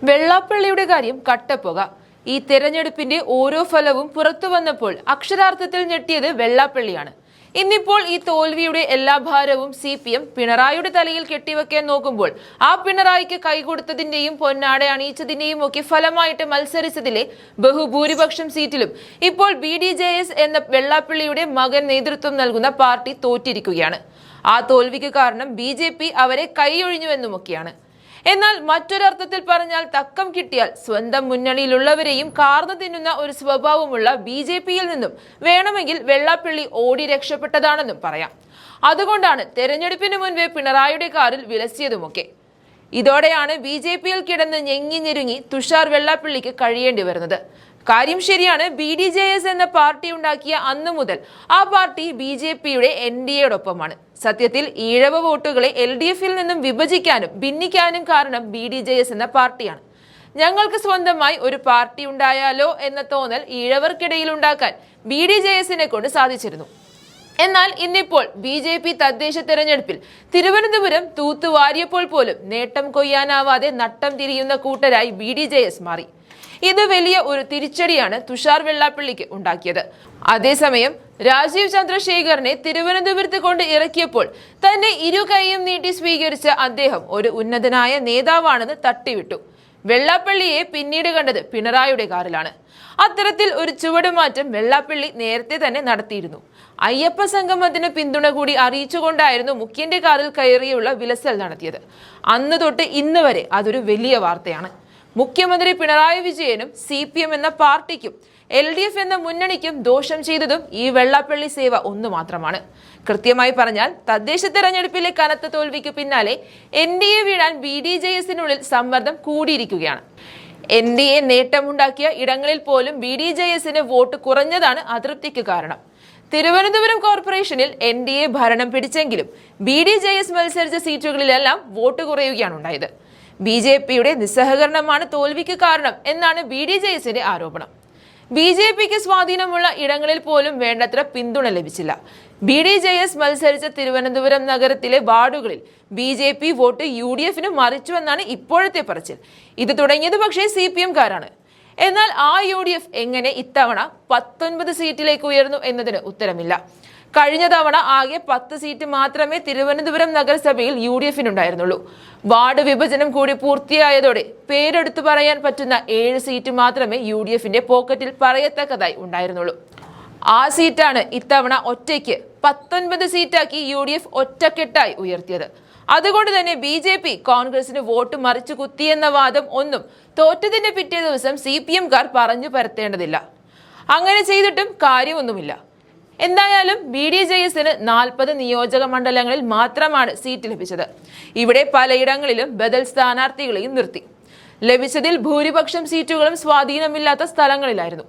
വെള്ളാപ്പള്ളിയുടെ കാര്യം കട്ടപ്പുക. ഈ തെരഞ്ഞെടുപ്പിന്റെ ഓരോ ഫലവും പുറത്തു വന്നപ്പോൾ അക്ഷരാർത്ഥത്തിൽ ഞെട്ടിയത് വെള്ളാപ്പള്ളിയാണ്. ഇന്നിപ്പോൾ ഈ തോൽവിയുടെ എല്ലാ ഭാരവും CPM പിണറായിയുടെ തലയിൽ കെട്ടിവെക്കാൻ നോക്കുമ്പോൾ ആ പിണറായിക്ക് കൈകൊടുത്തതിന്റെയും പൊന്നാട അണിയിച്ചതിന്റെയും ഒക്കെ ഫലമായിട്ട് മത്സരിച്ചതിലെ ബഹുഭൂരിപക്ഷം സീറ്റിലും ഇപ്പോൾ BDJS എന്ന വെള്ളാപ്പള്ളിയുടെ മകൻ നേതൃത്വം നൽകുന്ന പാർട്ടി തോറ്റിരിക്കുകയാണ്. ആ തോൽവിക്ക് കാരണം BJP അവരെ കൈയൊഴിഞ്ഞുവെന്നുമൊക്കെയാണ്. എന്നാൽ മറ്റൊരർത്ഥത്തിൽ പറഞ്ഞാൽ തക്കം കിട്ടിയാൽ സ്വന്തം മുന്നണിയിലുള്ളവരെയും കാർന്നു തിന്നുന്ന ഒരു സ്വഭാവമുള്ള BJPയിൽ നിന്നും വേണമെങ്കിൽ വെള്ളാപ്പള്ളി ഓടി രക്ഷപ്പെട്ടതാണെന്നും പറയാം. അതുകൊണ്ടാണ് തെരഞ്ഞെടുപ്പിന് മുൻപേ പിണറായിയുടെ കാറിൽ വിലസിയതുമൊക്കെ. ഇതോടെയാണ് BJPയിൽ കിടന്ന് ഞെങ്ങി ഞെരുങ്ങി തുഷാർ വെള്ളാപ്പള്ളിക്ക് കഴിയേണ്ടി വരുന്നത്. കാര്യം ശരിയാണ്. BDJS എന്ന പാർട്ടി ഉണ്ടാക്കിയ അന്നു മുതൽ ആ പാർട്ടി BJPയുടെ NDAയോടൊപ്പമാണ്. സത്യത്തിൽ ഈഴവ വോട്ടുകളെ LDFിൽ നിന്നും വിഭജിക്കാനും ഭിന്നിക്കാനും കാരണം BDJS എന്ന പാർട്ടിയാണ്. ഞങ്ങൾക്ക് സ്വന്തമായി ഒരു പാർട്ടി ഉണ്ടായാലോ എന്ന തോന്നൽ ഈഴവർക്കിടയിൽ ഉണ്ടാക്കാൻ BDJSനെ കൊണ്ട് സാധിച്ചിരുന്നു. എന്നാൽ ഇന്നിപ്പോൾ BJP തദ്ദേശ തെരഞ്ഞെടുപ്പിൽ തിരുവനന്തപുരം തൂത്തുവാരിയപ്പോൾ പോലും നേട്ടം കൊയ്യാനാവാതെ നട്ടം തിരിയുന്ന കൂട്ടരായി BDJS മാറി. ഇത് വലിയ ഒരു തിരിച്ചടിയാണ് തുഷാർ വെള്ളാപ്പള്ളിക്ക് ഉണ്ടാക്കിയത്. അതേസമയം രാജീവ് ചന്ദ്രശേഖറിനെ തിരുവനന്തപുരത്ത് കൊണ്ട് ഇറക്കിയപ്പോൾ തന്നെ ഇരു കൈയും നീട്ടി സ്വീകരിച്ച അദ്ദേഹം ഒരു ഉന്നതനായ നേതാവാണെന്ന് തട്ടിവിട്ടു. വെള്ളാപ്പള്ളിയെ പിന്നീട് കണ്ടത് പിണറായിയുടെ കാറിലാണ്. അത്തരത്തിൽ ഒരു ചുവടുമാറ്റം വെള്ളാപ്പള്ളി നേരത്തെ തന്നെ നടത്തിയിരുന്നു. അയ്യപ്പ സംഗമത്തിന് പിന്തുണ കൂടി അറിയിച്ചുകൊണ്ടായിരുന്നു മുഖ്യന്റെ കാറിൽ കയറിയുള്ള വിലസൽ നടത്തിയത്. അന്ന് തൊട്ട് ഇന്ന് വരെ അതൊരു വലിയ വാർത്തയാണ്. മുഖ്യമന്ത്രി പിണറായി വിജയനും CPM എന്ന പാർട്ടിക്കും LDF എന്ന മുന്നണിക്കും ദോഷം ചെയ്തതും ഈ വെള്ളാപ്പള്ളി സേവ ഒന്നു മാത്രമാണ്. കൃത്യമായി പറഞ്ഞാൽ തദ്ദേശ തെരഞ്ഞെടുപ്പിലെ കനത്ത തോൽവിക്ക് പിന്നാലെ NDA വീഴാൻ BDJSനുള്ളിൽ സമ്മർദ്ദം കൂടിയിരിക്കുകയാണ്. NDA നേട്ടമുണ്ടാക്കിയ ഇടങ്ങളിൽ പോലും BDJSന് വോട്ട് കുറഞ്ഞതാണ് അതൃപ്തിക്ക് കാരണം. തിരുവനന്തപുരം കോർപ്പറേഷനിൽ NDA ഭരണം പിടിച്ചെങ്കിലും BDJS മത്സരിച്ച സീറ്റുകളിലെല്ലാം വോട്ട് കുറയുകയാണ് ഉണ്ടായത്. BJPയുടെ നിസ്സഹകരണമാണ് തോൽവിക്ക് കാരണം എന്നാണ് BDJSന്റെ ആരോപണം. BJPക്ക് സ്വാധീനമുള്ള ഇടങ്ങളിൽ പോലും വേണ്ടത്ര പിന്തുണ ലഭിച്ചില്ല. BDJS മത്സരിച്ച തിരുവനന്തപുരം നഗരത്തിലെ വാർഡുകളിൽ BJP വോട്ട് UDFന് മറിച്ചുവെന്നാണ് ഇപ്പോഴത്തെ പറച്ചിൽ. ഇത് തുടങ്ങിയത് പക്ഷേ CPMകാരാണ്. എന്നാൽ ആ UDF എങ്ങനെ ഇത്തവണ 19 സീറ്റിലേക്ക് ഉയർന്നു എന്നതിന് ഉത്തരമില്ല. കഴിഞ്ഞ തവണ ആകെ 10 സീറ്റ് മാത്രമേ തിരുവനന്തപുരം നഗരസഭയിൽ UDFനുണ്ടായിരുന്നുള്ളൂ. വാർഡ് വിഭജനം കൂടി പൂർത്തിയായതോടെ പേരെടുത്തു പറയാൻ പറ്റുന്ന 7 സീറ്റ് മാത്രമേ UDFന്റെ പോക്കറ്റിൽ പറയത്തക്കതായി ഉണ്ടായിരുന്നുള്ളൂ. ആ സീറ്റാണ് ഇത്തവണ ഒറ്റയ്ക്ക് 19 സീറ്റാക്കി UDF ഒറ്റക്കെട്ടായി ഉയർത്തിയത്. അതുകൊണ്ട് തന്നെ BJP കോൺഗ്രസിന് വോട്ട് മറിച്ചു കുത്തിയെന്ന വാദം ഒന്നും തോറ്റതിന്റെ പിറ്റേ ദിവസം CPMകാർ പറഞ്ഞു പരത്തേണ്ടതില്ല. അങ്ങനെ ചെയ്തിട്ടും കാര്യമൊന്നുമില്ല. എന്തായാലും BDJSന് 40 നിയോജക മണ്ഡലങ്ങളിൽ മാത്രമാണ് സീറ്റ് ലഭിച്ചത്. ഇവിടെ പലയിടങ്ങളിലും ബദൽ സ്ഥാനാർത്ഥികളെയും നിർത്തി. ലഭിച്ചതിൽ ഭൂരിപക്ഷം സീറ്റുകളും സ്വാധീനമില്ലാത്ത സ്ഥലങ്ങളിലായിരുന്നു.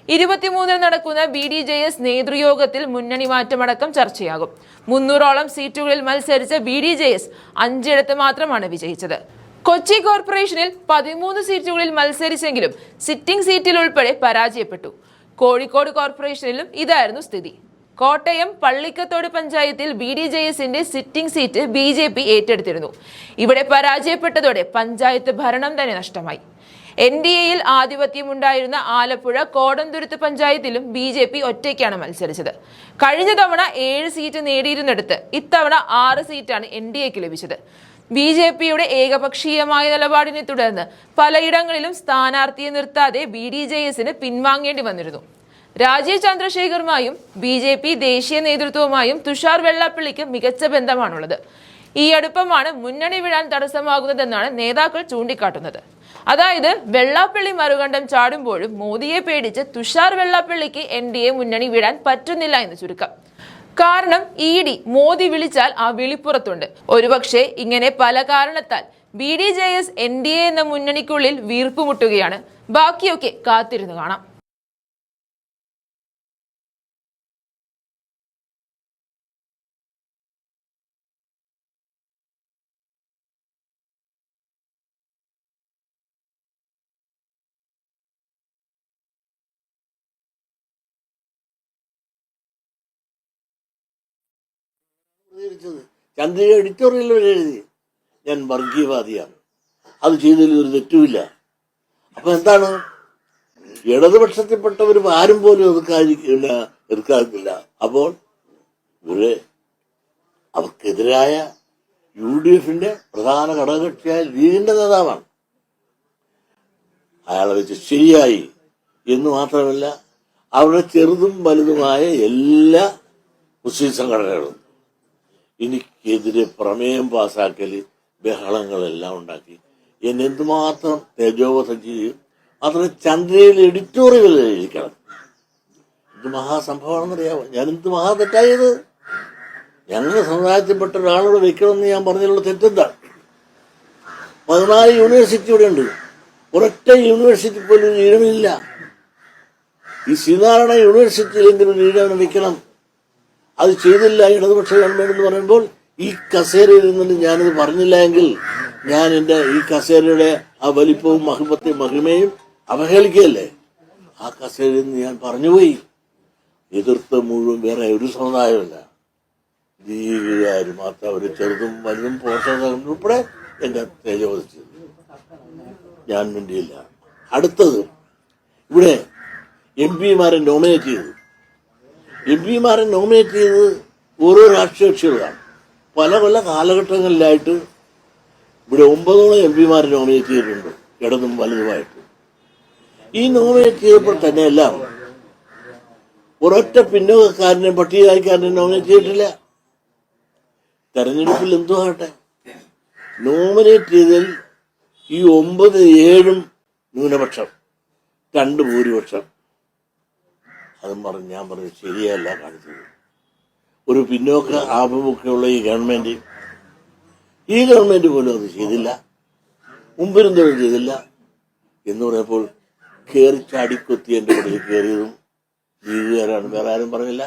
23 നടക്കുന്ന BDJS നേതൃയോഗത്തിൽ മുന്നണി മാറ്റമടക്കം ചർച്ചയാകും. 300ഓളം സീറ്റുകളിൽ മത്സരിച്ച BDJS 5 ഇടത്ത് മാത്രമാണ് വിജയിച്ചത്. കൊച്ചി കോർപ്പറേഷനിൽ 13 സീറ്റുകളിൽ മത്സരിച്ചെങ്കിലും സിറ്റിംഗ് സീറ്റിൽ ഉൾപ്പെടെ പരാജയപ്പെട്ടു. കോഴിക്കോട് കോർപ്പറേഷനിലും ഇതായിരുന്നു സ്ഥിതി. കോട്ടയം പള്ളിക്കത്തോട് പഞ്ചായത്തിൽ BDJSന്റെ സിറ്റിംഗ് സീറ്റ് BJP ഏറ്റെടുത്തിരുന്നു. ഇവിടെ പരാജയപ്പെട്ടതോടെ പഞ്ചായത്ത് ഭരണം തന്നെ നഷ്ടമായി. NDAയിൽ ആധിപത്യമുണ്ടായിരുന്ന ആലപ്പുഴ കോടംതുരുത്ത് പഞ്ചായത്തിലും BJP ഒറ്റയ്ക്കാണ് മത്സരിച്ചത്. കഴിഞ്ഞ തവണ 7 സീറ്റ് നേടിയിരുന്നിടത്ത് ഇത്തവണ 6 സീറ്റാണ് NDAക്ക് ലഭിച്ചത്. BJPയുടെ ഏകപക്ഷീയമായ നിലപാടിനെ തുടർന്ന് പലയിടങ്ങളിലും സ്ഥാനാർത്ഥിയെ നിർത്താതെ BDJSന് പിൻവാങ്ങേണ്ടി വന്നിരുന്നു. രാജീവ് ചന്ദ്രശേഖറുമായും BJP ദേശീയ നേതൃത്വവുമായും തുഷാർ വെള്ളാപ്പള്ളിക്ക് മികച്ച ബന്ധമാണുള്ളത്. ഈ അടുപ്പമാണ് മുന്നണി വിടാൻ തടസ്സമാകുന്നതെന്നാണ് നേതാക്കൾ ചൂണ്ടിക്കാട്ടുന്നത്. അതായത് വെള്ളാപ്പള്ളി മറുകണ്ഠം ചാടുമ്പോഴും മോദിയെ പേടിച്ച് തുഷാർ വെള്ളാപ്പള്ളിക്ക് NDA മുന്നണി വിടാൻ പറ്റുന്നില്ല എന്ന് ചുരുക്കം. കാരണം ED മോദി വിളിച്ചാൽ ആ വിളിപ്പുറത്തുണ്ട്. ഒരുപക്ഷെ ഇങ്ങനെ പല കാരണത്താൽ BDJS NDA എന്ന മുന്നണിക്കുള്ളിൽ വീർപ്പുമുട്ടുകയാണ്. ബാക്കിയൊക്കെ കാത്തിരുന്ന് കാണാം. ചന്ദ്രിക എഡിറ്റോറിയൽ വരെ എഴുതി ഞാൻ വർഗീയവാദിയാണ്, അത് ചെയ്തതിൽ ഒരു തെറ്റുമില്ല, അപ്പൊ എന്താണ്, ഇടതുപക്ഷത്തിൽപ്പെട്ടവർ ആരും പോലും എതിർക്കാതില്ല. അപ്പോൾ അവർക്കെതിരായ UDF പ്രധാന ഘടകകക്ഷിയായ ലീഗിന്റെ നേതാവാണ്. അയാളെ വെച്ച് ശരിയായി എന്ന് മാത്രമല്ല, അവരുടെ ചെറുതും വലുതുമായ എല്ലാ മുസ്ലിം സംഘടനകളും എനിക്കെതിരെ പ്രമേയം പാസാക്കല് ബഹളങ്ങളെല്ലാം ഉണ്ടാക്കി എന്നെ എന്തുമാത്രം തേജോവധം ചെയ്യും. മാത്രമേ ചന്ദ്രയിൽ എഡിറ്റോറിയൽ എഴുതിക്കണം. ഇത് മഹാസംഭവമാണെന്നറിയാമോ? ഞാൻ എന്ത് മഹാ തെറ്റായത്? ഞങ്ങളുടെ സമുദായത്തിൽപ്പെട്ട ഒരാളോട് വെക്കണമെന്ന് ഞാൻ പറഞ്ഞതിലുള്ള തെറ്റെന്താ? 14 യൂണിവേഴ്സിറ്റി ഇവിടെ ഉണ്ട്. ഒരൊറ്റ യൂണിവേഴ്സിറ്റി പോലും ഈഴമില്ല. ഈ ശ്രീനാരായണ യൂണിവേഴ്സിറ്റിയിലെങ്കിലും ഈഴവനെ വെക്കണം. അത് ചെയ്തില്ല ഇടതുപക്ഷ ഗവൺമെന്റ് എന്ന് പറയുമ്പോൾ ഈ കസേരയിൽ നിന്നിട്ട് ഞാനിത് പറഞ്ഞില്ല എങ്കിൽ ഞാൻ എൻ്റെ ഈ കസേരയുടെ ആ വലിപ്പവും മഹിമയും അവഹേളിക്കുകയല്ലേ. ആ കസേരയിൽ നിന്ന് ഞാൻ പറഞ്ഞുപോയി. എതിർത്ത് മുഴുവൻ വേറെ ഒരു സമുദായമല്ല, ലീഗുകാർ മാത്രം. അവർ ചെറുതും വലുതും പോഷകം ഉൾപ്പെടെ എന്നെ തേജോവധിച്ചത്. ഞാൻ വേണ്ടിയില്ല. അടുത്തത്, ഇവിടെ MP-മാരെ നോമിനേറ്റ് ചെയ്തു. MP-മാരെ നോമിനേറ്റ് ചെയ്തത് ഓരോ രാഷ്ട്രീയ കക്ഷികളാണ്. പല കാലഘട്ടങ്ങളിലായിട്ട് ഇവിടെ 9 MP-മാരെ നോമിനേറ്റ് ചെയ്തിട്ടുണ്ട്, ഇടതും വലുതുമായിട്ട്. ഈ നോമിനേറ്റ് ചെയ്തപ്പോൾ തന്നെയെല്ലാം ഒരൊറ്റ പിന്നോക്കക്കാരനെ പട്ടികജാതിക്കാരനെ നോമിനേറ്റ് ചെയ്തിട്ടില്ല. തെരഞ്ഞെടുപ്പിൽ എന്തോ ആകട്ടെ, നോമിനേറ്റ് ചെയ്തതിൽ ഈ 9-7 ന്യൂനപക്ഷം, 2 ഭൂരിപക്ഷം. അതും ഞാൻ പറഞ്ഞു ശരിയല്ല കാണിച്ചത്. ഒരു പിന്നോക്ക ആഭിമുഖ്യമുള്ള ഈ ഗവൺമെന്റ് പോലും അത് ചെയ്തില്ല, മുമ്പിലും തൊഴിൽ ചെയ്തില്ല എന്ന് പറഞ്ഞപ്പോൾ കയറി ചാടിക്കൊത്തി എൻ്റെ കൂടെ കയറിയതും ലീഗുകാരാണ്. വേറെ ആരും പറഞ്ഞില്ല.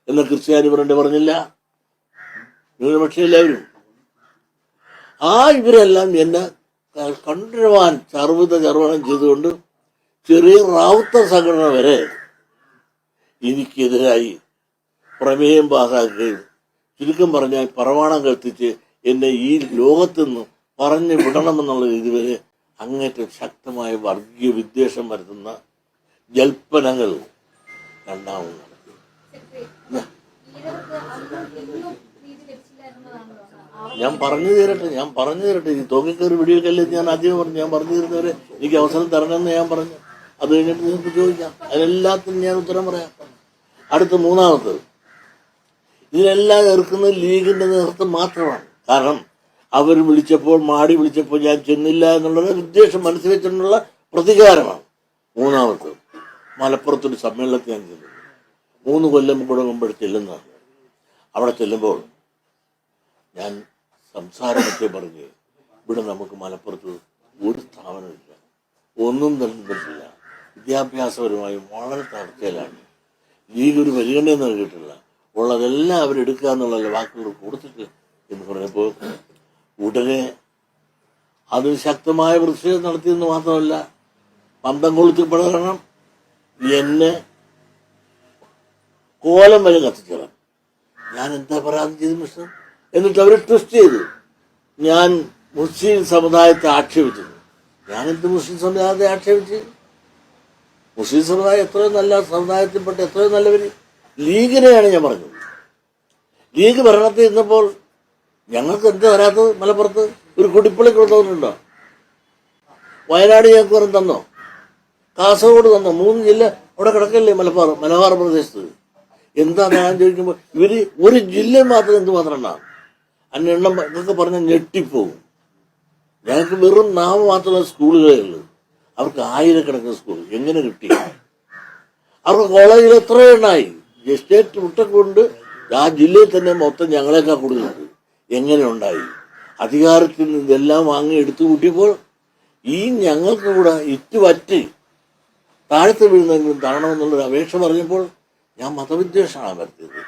എന്നാൽ ക്രിസ്ത്യാനി പറഞ്ഞില്ല, ന്യൂനപക്ഷം എല്ലാവരും. ഇവരെല്ലാം എന്നെ കണ്ടുവാൻ ചർവണം ചെയ്തുകൊണ്ട് ചെറിയ റാവുത്തർ സംഘടന വരെ എനിക്കെതിരായി പ്രമേയം പാസാക്കുകയും ചുരുക്കം പറഞ്ഞാൽ പ്രമാണം കത്തിച്ച് എന്നെ ഈ ലോകത്തു നിന്ന് പറഞ്ഞു വിടണമെന്നുള്ള രീതി വരെ അങ്ങേറ്റം ശക്തമായ വർഗീയ വിദ്വേഷം വരുത്തുന്ന ജൽപ്പനങ്ങൾ രണ്ടാമത് നടത്തി. ഞാൻ പറഞ്ഞു തരട്ടെ ഈ തോന്നിക്കയറി വീഡിയോ കല്ല് ഞാൻ ആദ്യം പറഞ്ഞു. ഞാൻ പറഞ്ഞു തരുന്നവരെ എനിക്ക് അവസരം തരണമെന്ന് ഞാൻ പറഞ്ഞു. അത് കഴിഞ്ഞിട്ട് നിങ്ങൾക്ക് ചോദിക്കാം, അതിനെല്ലാത്തിനും ഞാൻ ഉത്തരം പറയാം. അടുത്ത മൂന്നാമത്തത്, ഇതിനെല്ലാം എതിർക്കുന്നത് ലീഗിന്റെ നേതൃത്വം മാത്രമാണ്. കാരണം അവർ മാടി വിളിച്ചപ്പോൾ ഞാൻ ചെന്നില്ല എന്നുള്ളത് വിദ്വേഷം മനസ്സിൽ വെച്ചിട്ടുള്ള പ്രതികാരമാണ്. മൂന്നാമത്തത്, മലപ്പുറത്തൊരു സമ്മേളനത്തിൽ ഞാൻ ചെല്ലുന്നു. 3 കൊല്ലം കൂടെ മുമ്പ് ചെല്ലുന്നതാണ്. അവിടെ ചെല്ലുമ്പോൾ ഞാൻ സംസാരത്തെ പറഞ്ഞ്, ഇവിടെ നമുക്ക് മലപ്പുറത്ത് ഒരു സ്ഥാപനമില്ല, ഒന്നും നൽകുന്നില്ല, വിദ്യാഭ്യാസപരമായും വളരെ തകർച്ചയിലാണ്, ലീഗ് ഒരു പരിഗണന നൽകിയിട്ടില്ല, ഉള്ളതെല്ലാം അവരെടുക്കുക എന്നുള്ള വാക്കുകൾ കൊടുത്തിട്ട് എന്ന് പറഞ്ഞപ്പോൾ ഉടനെ അത് ശക്തമായ പ്രതിഷേധം നടത്തിയെന്ന് മാത്രമല്ല, പന്തം കൊളുത്തിപ്പെടണം, എന്നെ കോലം വരെ കത്തിച്ചതാണ്. ഞാൻ എന്താ പരാതി ചെയ്തു മിസ്റ്റർ? എന്നിട്ട് അവരെ ട്വിസ്റ്റ് ചെയ്തു. ഞാൻ മുസ്ലിം സമുദായത്തെ ആക്ഷേപിച്ചത്. ഞാൻ എന്ത് മുസ്ലിം സമുദായത്തെ ആക്ഷേപിച്ച്? മുസ്ലിം സമുദായം എത്രയോ നല്ല സമുദായത്തിൽപ്പെട്ട എത്രയോ നല്ലവര്. ലീഗിനെയാണ് ഞാൻ പറഞ്ഞത്. ലീഗ് ഭരണത്തിൽ ഇരുന്നപ്പോൾ ഞങ്ങൾക്ക് എന്താ വരാത്തത്? മലപ്പുറത്ത് ഒരു കുടിപ്പള്ളി കൊടുത്തവരുണ്ടോ? വയനാട് ഞങ്ങൾക്ക് വെറും തന്നോ? കാസർഗോഡ് തന്നോ? 3 ജില്ല അവിടെ കിടക്കല്ലേ മലബാർ പ്രദേശത്ത്. എന്താ ഞാൻ ചോദിക്കുമ്പോൾ ഇവര് ഒരു ജില്ല മാത്രം എന്തുമാത്രം ഉണ്ടാകും. എണ്ണം എന്നൊക്കെ പറഞ്ഞാൽ ഞെട്ടിപ്പോകും. ഞങ്ങൾക്ക് വെറും നാമം മാത്രമേ സ്കൂളുകളേ ഉള്ളൂ. അവർക്ക് ആയിരക്കണക്കിന് സ്കൂൾ എങ്ങനെ കിട്ടി? അവർക്ക് കോളേജിൽ എത്ര എണ്ണായി? സ്റ്റേറ്റ് വിട്ടക്കൊണ്ട് ആ ജില്ലയിൽ തന്നെ മൊത്തം ഞങ്ങളെക്കാൾ കൂടുതലുണ്ട്. എങ്ങനെ ഉണ്ടായി? അധികാരത്തിൽ നിന്ന് ഇതെല്ലാം വാങ്ങി എടുത്തു കൂട്ടിയപ്പോൾ ഈ ഞങ്ങൾക്ക് കൂടെ ഇറ്റുവറ്റ് താഴത്ത് വീഴുന്നെങ്കിലും താണമെന്നുള്ളൊരു അപേക്ഷ പറഞ്ഞപ്പോൾ ഞാൻ മതവിദ്വേഷമാണ് വരുത്തിയത്.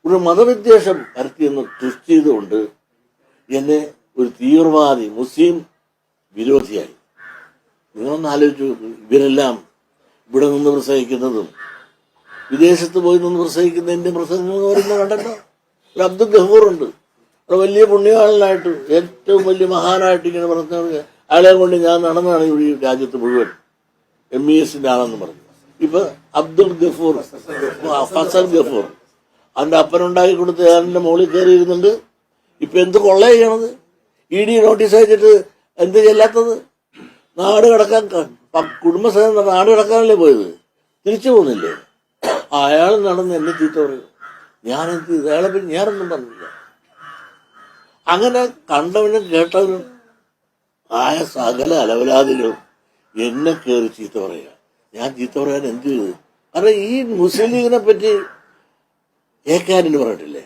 ഒരു മതവിദ്വേഷം വരുത്തിയെന്ന് ട്വിസ്റ്റ് ചെയ്തുകൊണ്ട് എന്നെ ഒരു തീവ്രവാദി മുസ്ലിം വിരോധിയായി. നിങ്ങളൊന്ന് ആലോചിച്ചു. ഇവരെല്ലാം ഇവിടെ നിന്ന് പ്രസംഗിക്കുന്നതും വിദേശത്ത് പോയി നിന്ന് പ്രസംഗിക്കുന്ന എൻ്റെ പ്രസംഗങ്ങൾ എന്ന് പറയുന്നത് കണ്ടല്ലോ. ഒരു അബ്ദുൽ ഗഫൂറുണ്ട്, ഒരു വലിയ പുണ്യവാളനായിട്ട് ഏറ്റവും വലിയ മഹാനായിട്ട് ഇങ്ങനെ പറഞ്ഞ അയാളെ കൊണ്ട് ഞാൻ നടന്നതാണ് ഈ രാജ്യത്ത് മുഴുവൻ MESന്റെ ആളെന്ന് പറഞ്ഞു. ഇപ്പൊ അബ്ദുൾ ഗഫൂർ, ഫസൽ ഗഫൂർ, അതിന്റെ അപ്പനുണ്ടാക്കി കൊടുത്ത് അതിന്റെ മുകളിൽ കയറിയിരുന്നുണ്ട്. ഇപ്പൊ എന്ത് കൊള്ള ചെയ്യണത്? ED നോട്ടീസ് അയച്ചിട്ട് എന്ത് ചെല്ലാത്തത്? നാട് കിടക്കാൻ കുടുംബസേന നാട് കിടക്കാനല്ലേ പോയത്, തിരിച്ചു പോകുന്നില്ലേ? അയാൾ നടന്ന് എന്നെ ചീത്ത പറയും. ഞാനെന്ത് ചെയ്തു? അയാളെ പറ്റി ഞാനൊന്നും പറഞ്ഞില്ല. അങ്ങനെ കണ്ടവനും കേട്ടവനും ആയ സകല അലവലാതിലും എന്നെ കയറി ചീത്ത പറയുക. ഞാൻ ചീത്ത പറയാൻ എന്ത് ചെയ്തു? കാരണം ഈ മുസ്ലിം ലീഗിനെ പറ്റി ഏക്കാനിന് പറഞ്ഞിട്ടില്ലേ?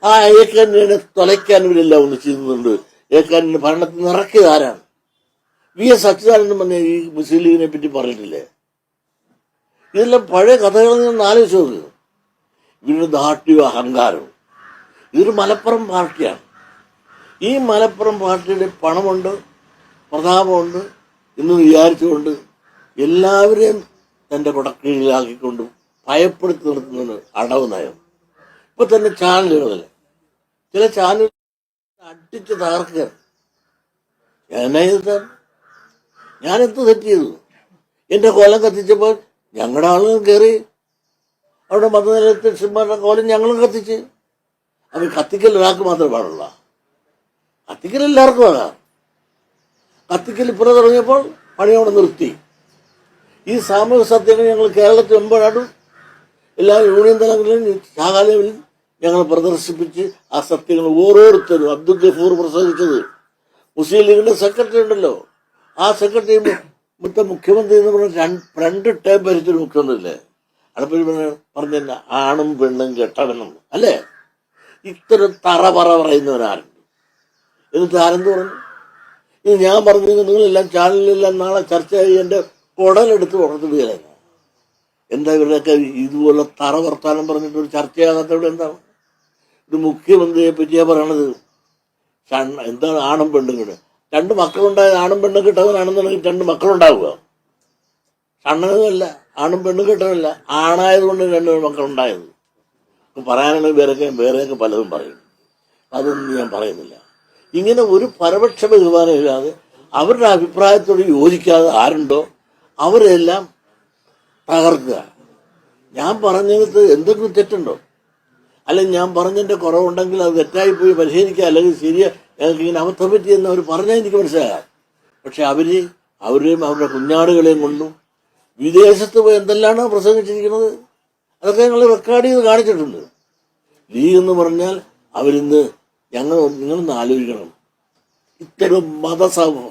ആ ഏക്കാനിനെ തുലയ്ക്കാൻ ഇവരെല്ലാം ഒന്ന് ചെയ്യുന്നുണ്ട്. ഏക്കാനിന് ഭരണത്തിൽ നിന്ന് ഇറക്കിയത് ആരാണ്? VS അച്യുതാനന്ദൻ പറഞ്ഞ ഈ മുസ്ലിം ലീഗിനെ പറ്റി പറഞ്ഞിട്ടില്ലേ? ഇതെല്ലാം പഴയ കഥകളിൽ നിന്ന് ആലോചിച്ച് നോക്കുക. ഇവരുടെ ദാഷ്ട്യവും അഹങ്കാരവും. ഇതൊരു മലപ്പുറം പാർട്ടിയാണ്. ഈ മലപ്പുറം പാർട്ടിയുടെ പണമുണ്ട്, പ്രതാപമുണ്ട് എന്ന് വിചാരിച്ചുകൊണ്ട് എല്ലാവരെയും തൻ്റെ കുടക്കീഴിലാക്കിക്കൊണ്ട് ഭയപ്പെടുത്തി നിർത്തുന്നതിന് അടവ് നയം. ഇപ്പൊ തന്നെ ചാനലുകളിൽ ചില ചാനൽ അടിച്ച് തകർക്കുക. ഞാനെന്ത് തെറ്റ് ചെയ്തു? എന്റെ കോലം കത്തിച്ചപ്പോൾ ഞങ്ങളുടെ ആളുകൾ കയറി അവിടെ മതനിരപേക്ഷന്മാരുടെ കോലം ഞങ്ങളും കത്തിച്ച്. അത് കത്തിക്കൽ ഒരാൾക്ക് മാത്രമേ പാടുള്ള, കത്തിക്കൽ എല്ലാവർക്കും ആകാം. കത്തിക്കൽ ഇപ്പുറം തുടങ്ങിയപ്പോൾ പണിയോടെ നിർത്തി. ഈ സാമൂഹിക സത്യങ്ങൾ ഞങ്ങൾ കേരളത്തിൽ എമ്പാടും എല്ലാ യൂണിയൻ തലങ്ങളിലും ശാഖാലയിലും ഞങ്ങൾ പ്രദർശിപ്പിച്ച് ആ സത്യങ്ങൾ ഓരോരുത്തരും. അബ്ദുൽ ഗഫൂർ പ്രസംഗിച്ചത്, മുസ്ലിം ലീഗിന്റെ സെക്രട്ടറി ഉണ്ടല്ലോ, ആ സെക്രട്ടറി മുഖ്യമന്ത്രി എന്ന് പറഞ്ഞ 2 ടേം ഭരിച്ചൊരു മുഖ്യമന്ത്രി അല്ലേ? അടുപ്പിൽ പറഞ്ഞ ആണും പെണ്ണും കെട്ടവനും അല്ലേ? ഇത്തരം തറപറ പറയുന്നവനാരുണ്ട്? എന്നിട്ട് ആരെന്ത് പറഞ്ഞു? ഇത് ഞാൻ പറഞ്ഞു, നിങ്ങളെല്ലാം ചാനലിലെല്ലാം നാളെ ചർച്ച ചെയ്ത് എൻ്റെ കുടലെടുത്ത് പുറത്തുകയാണ്. എന്താ ഇവരുടെയൊക്കെ ഇതുപോലെ തറ വർത്താനം പറഞ്ഞിട്ട് ഒരു ചർച്ചയാകാത്തവിടെ എന്താണ്? ഒരു മുഖ്യമന്ത്രിയെ പറ്റിയാ പറയണത്. എന്താണ് ആണും പെണ്ണും കിട്ടുക? 2 മക്കളുണ്ടായത് ആണും പെണ്ണും കിട്ടവനാണെന്നുണ്ടെങ്കിൽ 2 മക്കളുണ്ടാവുക. ഷണ്ണനല്ല, ആണും പെണ്ണും കിട്ടവനല്ല, ആണായതുകൊണ്ട് 2 മക്കളുണ്ടായത്. പറയാനാണെങ്കിൽ വേറെയൊക്കെ പലതും പറയും. അതൊന്നും ഞാൻ പറയുന്നില്ല. ഇങ്ങനെ ഒരു പരപക്ഷ ബഹുമാനമില്ലാതെ അവരുടെ അഭിപ്രായത്തോട് യോജിക്കാതെ ആരുണ്ടോ അവരെല്ലാം തകർക്കുക. ഞാൻ പറഞ്ഞത് എന്തെങ്കിലും തെറ്റുണ്ടോ? അല്ലെങ്കിൽ ഞാൻ പറഞ്ഞതിൻ്റെ കുറവുണ്ടെങ്കിൽ അത് തെറ്റായിപ്പോയി പരിശീലിക്കുക, അല്ലെങ്കിൽ ശരിയാ ഞങ്ങൾക്ക് ഇങ്ങനെ അബദ്ധം പറ്റിയെന്ന് അവർ പറഞ്ഞാൽ എനിക്ക് മനസ്സിലാകാം. പക്ഷെ അവരെയും അവരുടെ കുഞ്ഞാടുകളെയും കൊണ്ടും വിദേശത്ത് പോയി എന്തെല്ലാമാണ് പ്രസംഗിച്ചിരിക്കുന്നത് അതൊക്കെ ഞങ്ങൾ റെക്കോർഡ് ചെയ്ത് കാണിച്ചിട്ടുണ്ട്. ലീഗ് എന്ന് പറഞ്ഞാൽ അവരിന്ന് നിങ്ങളൊന്ന് ആലോചിക്കണം. ഇത്തരം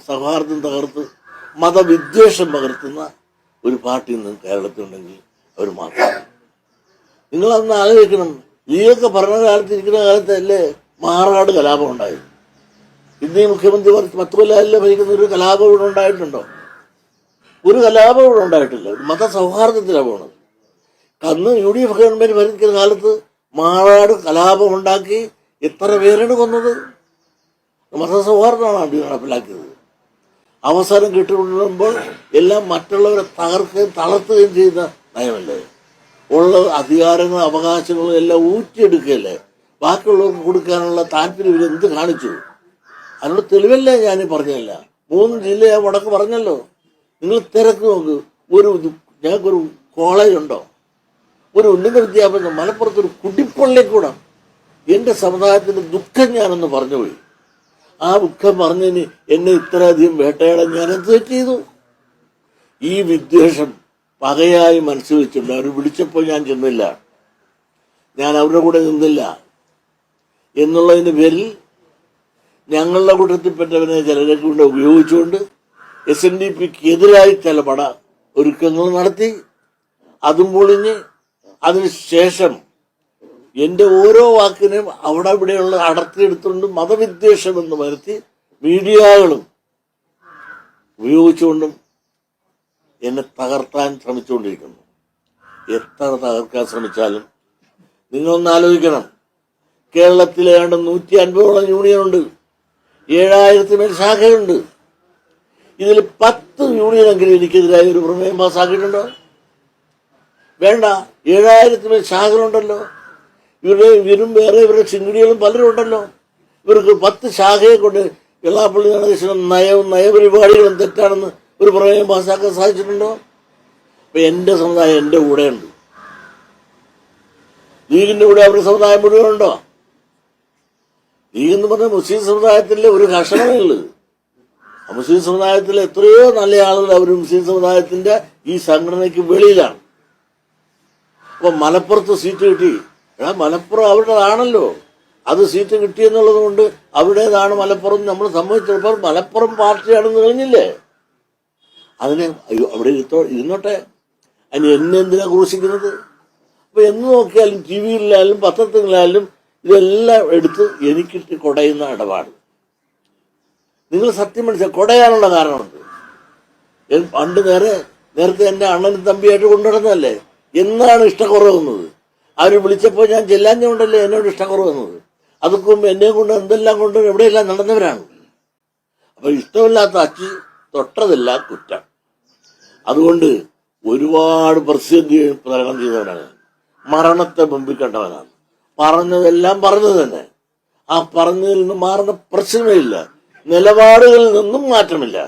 സൗഹാർദ്ദം തകർത്ത് മതവിദ്വേഷം പകർത്തുന്ന ഒരു പാർട്ടി ഇന്ന് കേരളത്തിലുണ്ടെങ്കിൽ അവർ മാത്രമാണ്. നിങ്ങളതൊന്ന് ആലോചിക്കണം. ലീഗൊക്കെ ഭരണകാലത്ത് ഇരിക്കുന്ന കാലത്തല്ലേ മാറാട് കലാപം ഉണ്ടായത്? ഇന്ന് ഈ മുഖ്യമന്ത്രി 10 കൊല്ലമല്ലേ ഭരിക്കുന്ന ഒരു കലാപം ഇവിടെ ഉണ്ടായിട്ടുണ്ടോ? ഒരു കലാപം ഇവിടെ ഉണ്ടായിട്ടില്ല. ഒരു മതസൗഹാർദ്ദത്തിലാണ് പോണത്. അന്ന് UDF ഗവൺമെന്റ് ഭരിക്കുന്ന കാലത്ത് മാറാട് കലാപം ഉണ്ടാക്കി എത്ര പേരാണ് കൊന്നത്? മതസൗഹാർദ്ദമാണ് അടി നടപ്പിലാക്കിയത്. അവസരം കിട്ടിക്കൊണ്ടുമ്പോൾ എല്ലാം മറ്റുള്ളവരെ തകർക്കുകയും തളർത്തുകയും ചെയ്യുന്ന നയമല്ലേ? ഉള്ള അധികാരങ്ങളും അവകാശങ്ങളും എല്ലാം ഊറ്റിയെടുക്കുകയല്ലേ? ബാക്കിയുള്ളവർക്ക് കൊടുക്കാനുള്ള താല്പര്യം ഇവരെന്ത് കാണിച്ചു? അതിനുള്ള തെളിവല്ലേ ഞാൻ പറഞ്ഞതല്ല. 3 ജില്ല ഞാൻ വടക്ക് പറഞ്ഞല്ലോ. നിങ്ങൾ തിരക്ക് നോക്ക്. ഞങ്ങൾക്കൊരു കോളേജ് ഉണ്ടോ? ഒരു ഉന്നത വിദ്യാഭ്യാസം മലപ്പുറത്തൊരു കുടിപ്പള്ളിക്കൂടം. എൻ്റെ സമുദായത്തിൻ്റെ ദുഃഖം ഞാനൊന്ന് പറഞ്ഞുപോയി. ആ ദുഃഖം പറഞ്ഞതിന് എന്നെ ഇത്രയധികം വേട്ടയാടാൻ ഞാൻ എന്ത് ചെയ്തു? ഈ വിദ്വേഷം പകയായി മനസ്സിൽ വെച്ചിട്ടുണ്ട്. അവർ വിളിച്ചപ്പോൾ ഞാൻ ചെന്നില്ല, ഞാൻ അവരുടെ കൂടെ നിന്നില്ല എന്നുള്ളതിന് പേരിൽ ഞങ്ങളുടെ കൂട്ടത്തിൽപ്പെട്ടവനെ ചിലരെ കൊണ്ട് ഉപയോഗിച്ചുകൊണ്ട് SNDPക്ക് എതിരായി ചില ഒരുക്കങ്ങൾ നടത്തി. അതും പൊളിഞ്ഞ് അതിനുശേഷം എൻ്റെ ഓരോ വാക്കിനെയും അവിടെ ഇവിടെയുള്ള അടർത്തിയെടുത്തുകൊണ്ട് മതവിദ്വേഷം എന്ന് വരുത്തി മീഡിയകളും ഉപയോഗിച്ചുകൊണ്ടും എന്നെ തകർത്താൻ ശ്രമിച്ചുകൊണ്ടിരിക്കുന്നു. എത്ര തകർക്കാൻ ശ്രമിച്ചാലും നിങ്ങളൊന്ന് ആലോചിക്കണം. കേരളത്തിലെ ഏതാണ്ട് 150ഓളം യൂണിയനുണ്ട്, 7000 മേൽ ശാഖയുണ്ട്. ഇതിൽ 10 യൂണിയനെങ്കിലും എനിക്കെതിരായി ഒരു പ്രമേയം പാസ്സാക്കിയിട്ടുണ്ടോ? വേണ്ട. 7000 മേൽ ശാഖകളുണ്ടല്ലോ. ഇവരും വേറെ ഇവരുടെ ചിങ്കിടികളും പലരും ഉണ്ടല്ലോ. ഇവർക്ക് 10 ശാഖയെ കൊണ്ട് വെള്ളാപ്പള്ളി നടേശനും നയപരിപാടികളും തെറ്റാണെന്ന് ഒരു പ്രമേയം പാസ്സാക്കാൻ സാധിച്ചിട്ടുണ്ടോ? അപ്പൊ എന്റെ സമുദായം എന്റെ കൂടെയുണ്ട്. ലീഗിന്റെ കൂടെ അവരുടെ സമുദായം മുഴുവൻ ഉണ്ടോ? ലീഗ് എന്ന് പറഞ്ഞ മുസ്ലിം സമുദായത്തിലെ ഒരു കഷണമേ ഉള്ളത്. മുസ്ലിം സമുദായത്തിലെ എത്രയോ നല്ല ആളുകൾ അവർ മുസ്ലിം സമുദായത്തിന്റെ ഈ സംഘടനയ്ക്ക് വെളിയിലാണ്. അപ്പൊ മലപ്പുറത്ത് സീറ്റ് കിട്ടി. മലപ്പുറം അവരുടേതാണല്ലോ. അത് സീറ്റ് കിട്ടിയെന്നുള്ളത് കൊണ്ട് അവരുടേതാണ് മലപ്പുറം നമ്മൾ സമ്മതിച്ചപ്പോൾ മലപ്പുറം പാർട്ടിയാണെന്ന് കഴിഞ്ഞില്ലേ? അതിനെ അവിടെ ഇരുന്നോട്ടെ. അതിന് എന്നെ എന്തിനാ ക്രൂശിക്കുന്നത്? അപ്പൊ എന്ന് നോക്കിയാലും ടി വിയിലായാലും പത്രത്തിലായാലും ഇതെല്ലാം എടുത്ത് എനിക്കിട്ട് കൊടയുന്ന ഇടപാട്. നിങ്ങൾ സത്യം മനസ്സിലാക്കി കൊടയാനുള്ള കാരണമുണ്ട്. പണ്ട് നേരത്തെ എൻ്റെ അണ്ണനും തമ്പിയായിട്ട് കൊണ്ടുനടന്നതല്ലേ. എന്നാണ് ഇഷ്ടക്കുറവ് വന്നത്? അവർ വിളിച്ചപ്പോൾ ഞാൻ ചെല്ലാഞ്ഞുകൊണ്ടല്ലേ എന്നോട് ഇഷ്ടക്കുറവ് വന്നത്. അതൊക്കെ മുമ്പ് എന്നെ കൊണ്ട് എന്തെല്ലാം കൊണ്ട് എവിടെയെല്ലാം നടന്നവരാണ്. അപ്പൊ ഇഷ്ടമില്ലാത്ത അച്ചി തൊട്ടതല്ല കുറ്റം. അതുകൊണ്ട് ഒരുപാട് പ്രതിസന്ധി പ്രകടനം ചെയ്തവനാണ്. മരണത്തെ മുമ്പിൽ കണ്ടവനാണ്. പറഞ്ഞതെല്ലാം പറഞ്ഞത് തന്നെ. ആ പറഞ്ഞതിൽ നിന്ന് മാറുന്ന പ്രശ്നമേ ഇല്ല. നിലപാടുകളിൽ നിന്നും മാറ്റമില്ല.